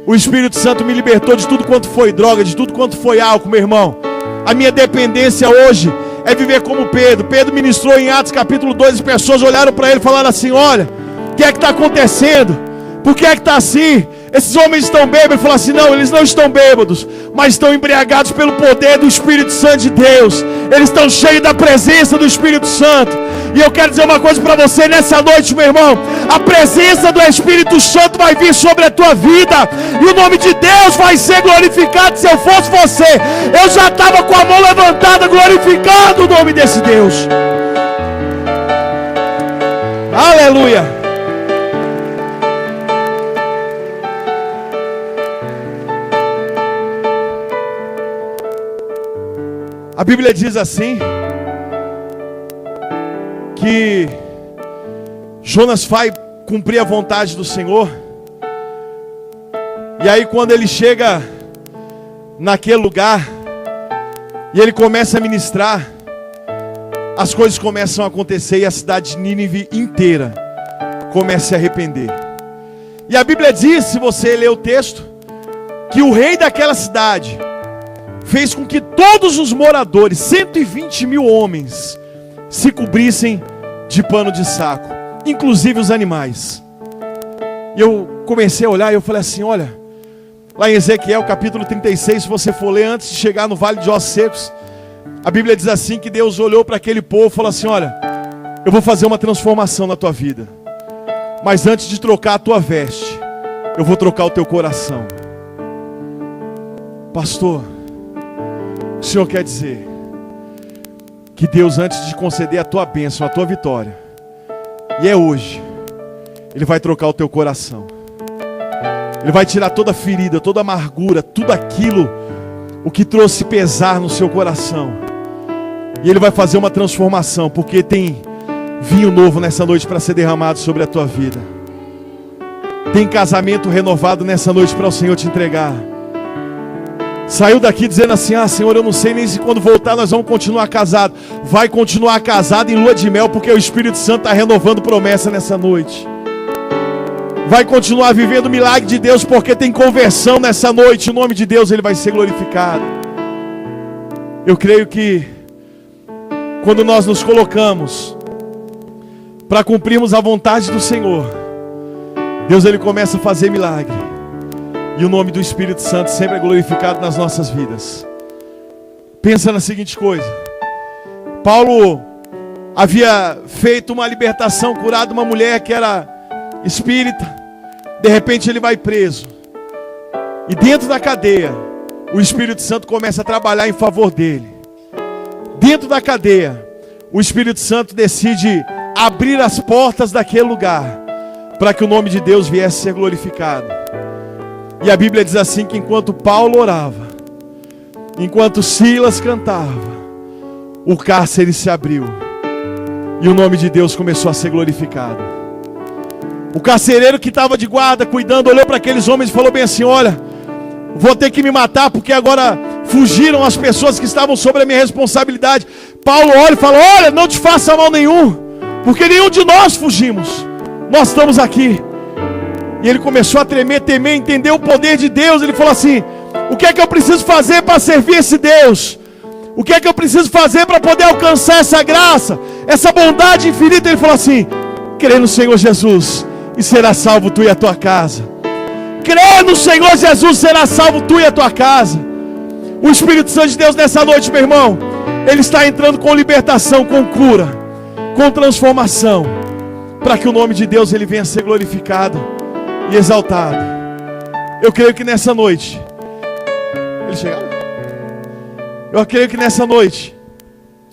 A: O Espírito Santo me libertou de tudo quanto foi droga, de tudo quanto foi álcool, meu irmão. A minha dependência hoje é viver como Pedro. Pedro ministrou em Atos capítulo 2, as pessoas olharam para ele e falaram assim: olha, o que é que está acontecendo? Por que é que está assim? Esses homens estão bêbados. Ele falou assim: não, eles não estão bêbados, mas estão embriagados pelo poder do Espírito Santo de Deus. Eles estão cheios da presença do Espírito Santo. E eu quero dizer uma coisa para você nessa noite, meu irmão. A presença do Espírito Santo vai vir sobre a tua vida, e o nome de Deus vai ser glorificado. Se eu fosse você, eu já estava com a mão levantada, glorificando o nome desse Deus. Aleluia. A Bíblia diz assim, que Jonas vai cumprir a vontade do Senhor. E aí quando ele chega naquele lugar e ele começa a ministrar, as coisas começam a acontecer e a cidade de Nínive inteira começa a se arrepender. E a Bíblia diz, se você ler o texto, que o rei daquela cidade fez com que todos os moradores, 120 mil homens, se cobrissem de pano de saco, inclusive os animais. E eu comecei a olhar e eu falei assim: olha, lá em Ezequiel capítulo 36, se você for ler antes de chegar no vale de ossos secos, a Bíblia diz assim, que Deus olhou para aquele povo e falou assim: olha, eu vou fazer uma transformação na tua vida, mas antes de trocar a tua veste, eu vou trocar o teu coração. Pastor, o Senhor quer dizer que Deus, antes de conceder a tua bênção, a tua vitória, e é hoje, Ele vai trocar o teu coração. Ele vai tirar toda a ferida, toda a amargura, tudo aquilo, o que trouxe pesar no seu coração. E Ele vai fazer uma transformação, porque tem vinho novo nessa noite para ser derramado sobre a tua vida. Tem casamento renovado nessa noite para o Senhor te entregar. Saiu daqui dizendo assim: ah, Senhor, eu não sei nem se quando voltar nós vamos continuar casados. Vai continuar casado em lua de mel, porque o Espírito Santo está renovando promessa nessa noite. Vai continuar vivendo o milagre de Deus, porque tem conversão nessa noite. O nome de Deus, Ele vai ser glorificado. Eu creio que quando nós nos colocamos para cumprirmos a vontade do Senhor, Deus, Ele começa a fazer milagre. E o nome do Espírito Santo sempre é glorificado nas nossas vidas. Pensa na seguinte coisa: Paulo havia feito uma libertação, curado uma mulher que era espírita. De repente ele vai preso. E dentro da cadeia, o Espírito Santo começa a trabalhar em favor dele. Dentro da cadeia, o Espírito Santo decide abrir as portas daquele lugar, para que o nome de Deus viesse a ser glorificado. E a Bíblia diz assim, que enquanto Paulo orava, enquanto Silas cantava, o cárcere se abriu, e o nome de Deus começou a ser glorificado. O carcereiro que estava de guarda, cuidando, olhou para aqueles homens e falou bem assim: olha, vou ter que me matar, porque agora fugiram as pessoas que estavam sobre a minha responsabilidade. Paulo olha e fala: olha, não te faça mal nenhum, porque nenhum de nós fugimos, nós estamos aqui. E ele começou a tremer, temer, entender o poder de Deus. Ele falou assim: o que é que eu preciso fazer para servir esse Deus? O que é que eu preciso fazer para poder alcançar essa graça, essa bondade infinita? Ele falou assim: crê no Senhor Jesus e será salvo tu e a tua casa. Crê no Senhor Jesus, será salvo tu e a tua casa. O Espírito Santo de Deus nessa noite, meu irmão, Ele está entrando com libertação, com cura, com transformação, para que o nome de Deus Ele venha a ser glorificado e exaltado. Eu creio que nessa noite, ele chegou? Eu creio que nessa noite,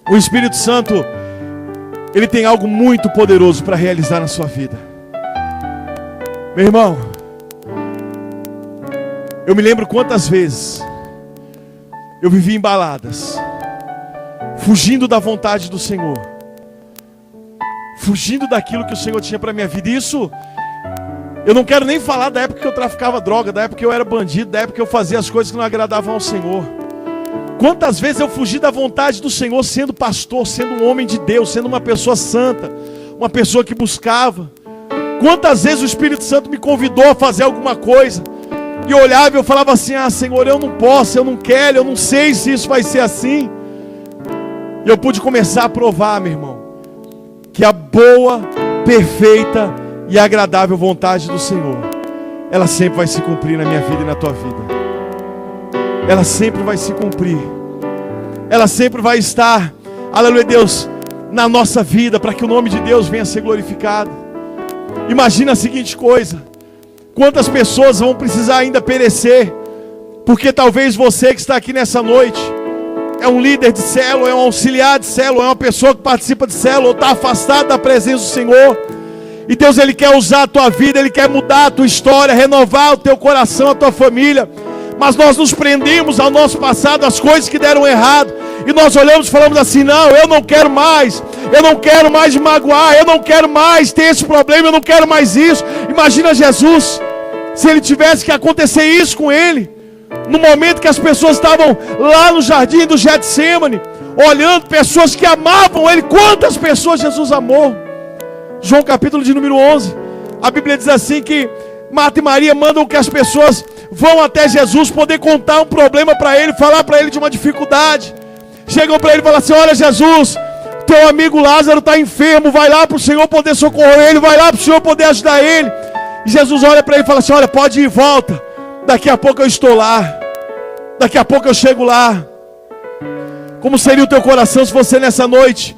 A: o Espírito Santo, Ele tem algo muito poderoso para realizar na sua vida. Meu irmão, Eu me lembro quantas vezes eu vivi em baladas, fugindo da vontade do Senhor, fugindo daquilo que o Senhor tinha para minha vida. Isso, eu não quero nem falar da época que eu traficava droga, da época que eu era bandido, da época que eu fazia as coisas que não agradavam ao Senhor. Quantas vezes eu fugi da vontade do Senhor, sendo pastor, sendo um homem de Deus, sendo uma pessoa santa, uma pessoa que buscava. Quantas vezes o Espírito Santo me convidou a fazer alguma coisa, e eu olhava e eu falava assim: ah, Senhor, eu não posso, eu não quero, eu não sei se isso vai ser assim. E eu pude começar a provar, meu irmão, que a boa, perfeita e agradável vontade do Senhor, ela sempre vai se cumprir na minha vida e na tua vida. Ela sempre vai se cumprir. Ela sempre vai estar, aleluia Deus, na nossa vida, para que o nome de Deus venha a ser glorificado. Imagina a seguinte coisa: quantas pessoas vão precisar ainda perecer, porque talvez você que está aqui nessa noite é um líder de célula, é um auxiliar de célula, é uma pessoa que participa de célula, ou está afastado da presença do Senhor. E Deus, Ele quer usar a tua vida, Ele quer mudar a tua história, renovar o teu coração, a tua família. Mas nós nos prendemos ao nosso passado, às coisas que deram errado, e nós olhamos e falamos assim: não, eu não quero mais me magoar, eu não quero mais ter esse problema, eu não quero mais isso. Imagina Jesus, se ele tivesse que acontecer isso com ele, no momento que as pessoas estavam lá no jardim do Getsemane, olhando, pessoas que amavam ele. Quantas pessoas Jesus amou? João capítulo de número 11, a Bíblia diz assim que Marta e Maria mandam que as pessoas vão até Jesus poder contar um problema para ele, falar para ele de uma dificuldade. Chegam para ele e falam assim: olha Jesus, teu amigo Lázaro está enfermo, vai lá para o Senhor poder socorrer ele, vai lá para o Senhor poder ajudar ele. E Jesus olha para ele e fala assim: olha, pode ir e volta, daqui a pouco eu estou lá, daqui a pouco eu chego lá. Como seria o teu coração se você nessa noite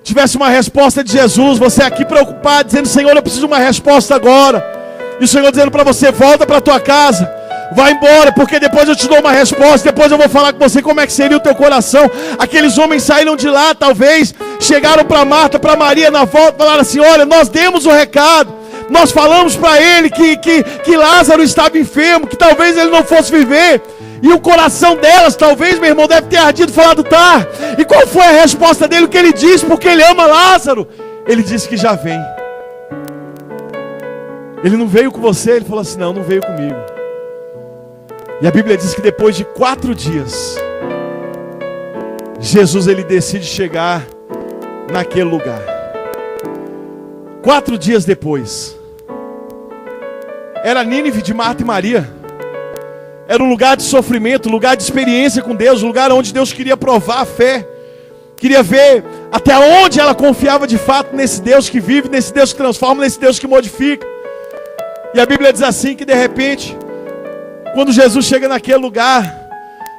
A: tivesse uma resposta de Jesus, você aqui preocupado, dizendo: Senhor, eu preciso de uma resposta agora. E o Senhor dizendo para você: volta para a tua casa, vai embora, porque depois eu te dou uma resposta, depois eu vou falar com você como é que seria o teu coração. Aqueles homens saíram de lá, talvez, chegaram para Marta, para Maria na volta, falaram assim: olha, nós demos o recado, nós falamos para ele que Lázaro estava enfermo, que talvez ele não fosse viver. E o coração delas, talvez, meu irmão, deve ter ardido, falado: tá, e qual foi a resposta dele? O que ele disse? Porque ele ama Lázaro. Ele disse que já vem. Ele não veio com você, ele falou assim: não, não veio comigo. E a Bíblia diz que depois de 4 dias, Jesus, ele decide chegar naquele lugar. 4 dias depois, era Nínive de Marta e Maria. Era um lugar de sofrimento, um lugar de experiência com Deus, um lugar onde Deus queria provar a fé, queria ver até onde ela confiava de fato nesse Deus que vive, nesse Deus que transforma, nesse Deus que modifica. E a Bíblia diz assim que de repente, quando Jesus chega naquele lugar,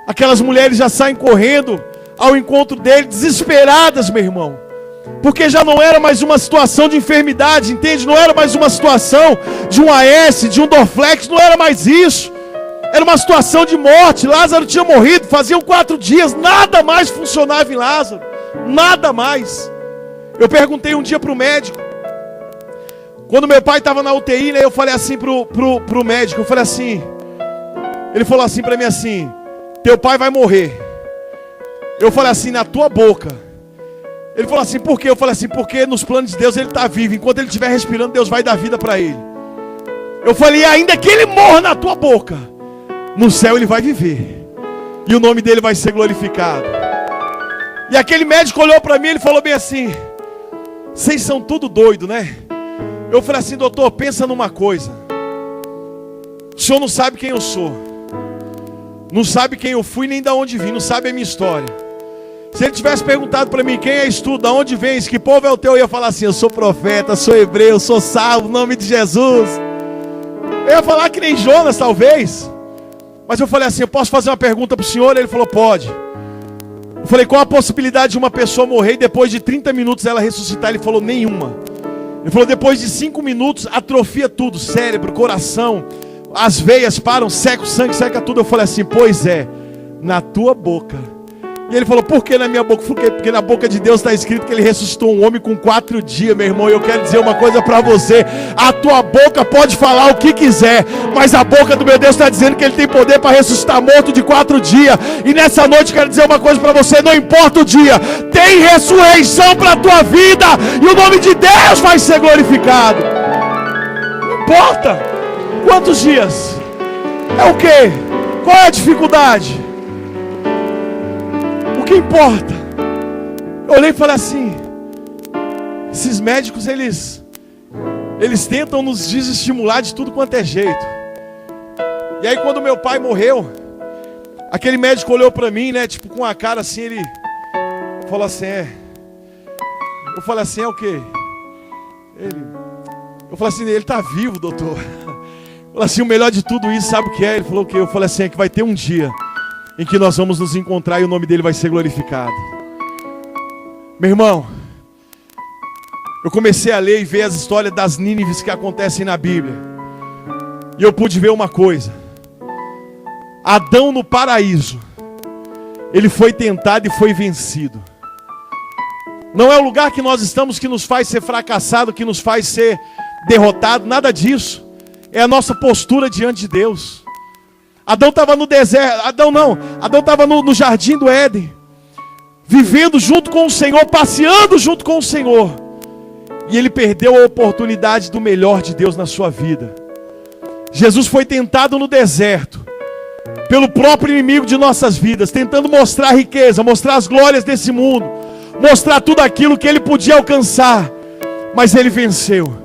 A: aquelas mulheres já saem correndo ao encontro dele, desesperadas, meu irmão, porque já não era mais uma situação de enfermidade, entende? Não era mais uma situação de um AS, de um Dorflex, não era mais isso. Era uma situação de morte. Lázaro tinha morrido, faziam 4 dias, nada mais funcionava em Lázaro, nada mais. Eu perguntei um dia para o médico, quando meu pai estava na UTI, né, eu falei assim pro médico, eu falei assim, ele falou assim para mim assim: teu pai vai morrer. Eu falei assim: na tua boca. Ele falou assim: por quê? Eu falei assim: porque nos planos de Deus ele está vivo, enquanto ele estiver respirando, Deus vai dar vida para ele. Eu falei: ainda que ele morra na tua boca, no céu ele vai viver, e o nome dele vai ser glorificado. E aquele médico olhou para mim, ele falou bem assim: vocês são tudo doido, né? Eu falei assim: doutor, pensa numa coisa, o senhor não sabe quem eu sou, não sabe quem eu fui, nem de onde vim, não sabe a minha história. Se ele tivesse perguntado para mim: quem és tu, de onde vens, que povo é o teu? Eu ia falar assim: eu sou profeta, sou hebreu, sou salvo, em nome de Jesus. Eu ia falar que nem Jonas, talvez. Mas eu falei assim: eu posso fazer uma pergunta para o senhor? Ele falou: pode. Eu falei: qual a possibilidade de uma pessoa morrer e depois de 30 minutos ela ressuscitar? Ele falou: nenhuma. Ele falou: depois de 5 minutos atrofia tudo, cérebro, coração, as veias param, seca o sangue, seca tudo. Eu falei assim: pois é, na tua boca E ele falou, por que na minha boca? Porque na boca de Deus está escrito que ele ressuscitou um homem com 4 dias, meu irmão. E eu quero dizer uma coisa para você: a tua boca pode falar o que quiser, mas a boca do meu Deus está dizendo que ele tem poder para ressuscitar morto de 4 dias. E nessa noite eu quero dizer uma coisa para você: não importa o dia, tem ressurreição para a tua vida, e o nome de Deus vai ser glorificado. Não importa quantos dias, é o que? Qual é a dificuldade? O que importa? Eu olhei e falei assim: esses médicos, eles tentam nos desestimular de tudo quanto é jeito. E aí quando meu pai morreu, aquele médico olhou pra mim, né, tipo com a cara assim, ele falou assim, eu falei assim, é o quê? Eu falei assim, ele tá vivo, doutor. Eu falei assim, o melhor de tudo isso, sabe o que é? Ele falou o quê? Eu falei assim, é que vai ter um dia em que nós vamos nos encontrar e o nome dele vai ser glorificado. Meu irmão, eu comecei a ler e ver as histórias das Nínives que acontecem na Bíblia, e eu pude ver uma coisa: Adão no paraíso, ele foi tentado e foi vencido. Não é o lugar que nós estamos que nos faz ser fracassado, que nos faz ser derrotado, nada disso. É a nossa postura diante de Deus. Adão estava no deserto, Adão estava no jardim do Éden, vivendo junto com o Senhor, passeando junto com o Senhor, e ele perdeu a oportunidade do melhor de Deus na sua vida. Jesus foi tentado no deserto, pelo próprio inimigo de nossas vidas, tentando mostrar a riqueza, mostrar as glórias desse mundo, mostrar tudo aquilo que ele podia alcançar, mas ele venceu.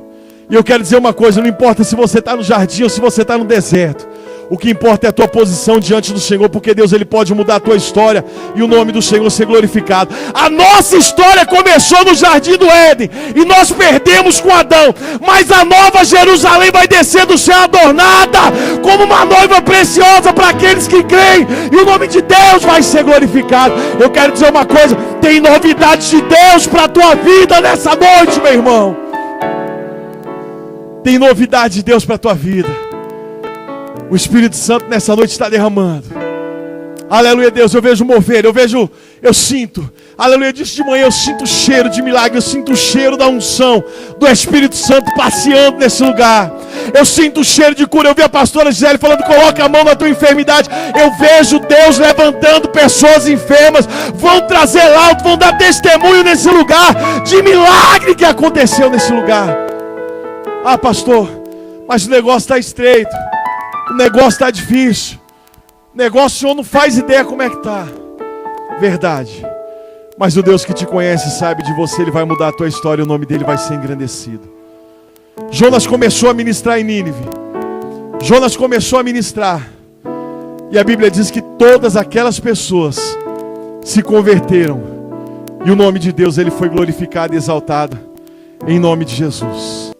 A: E eu quero dizer uma coisa: não importa se você está no jardim ou se você está no deserto, o que importa é a tua posição diante do Senhor, porque Deus, ele pode mudar a tua história e o nome do Senhor ser glorificado. A nossa história começou no jardim do Éden e nós perdemos com Adão, mas a nova Jerusalém vai descer do céu adornada como uma noiva preciosa para aqueles que creem, e o nome de Deus vai ser glorificado. Eu quero dizer uma coisa: tem novidades de Deus para a tua vida nessa noite, meu irmão. Tem novidade de Deus para a tua vida. O Espírito Santo nessa noite está derramando. Aleluia, Deus, eu vejo mover, eu sinto. Aleluia, disse de manhã, eu sinto o cheiro de milagre, eu sinto o cheiro da unção do Espírito Santo passeando nesse lugar. Eu sinto o cheiro de cura. Eu vi a pastora Gisele falando, coloca a mão na tua enfermidade. Eu vejo Deus levantando pessoas enfermas, vão trazer laudo, vão dar testemunho nesse lugar, de milagre que aconteceu nesse lugar. Ah, pastor, mas o negócio está estreito, o negócio está difícil, o negócio o senhor não faz ideia como é que está. Verdade, mas o Deus que te conhece sabe de você, ele vai mudar a tua história e o nome dele vai ser engrandecido. Jonas começou a ministrar em Nínive. Jonas começou a ministrar, e a Bíblia diz que todas aquelas pessoas se converteram, e o nome de Deus ele foi glorificado e exaltado, em nome de Jesus.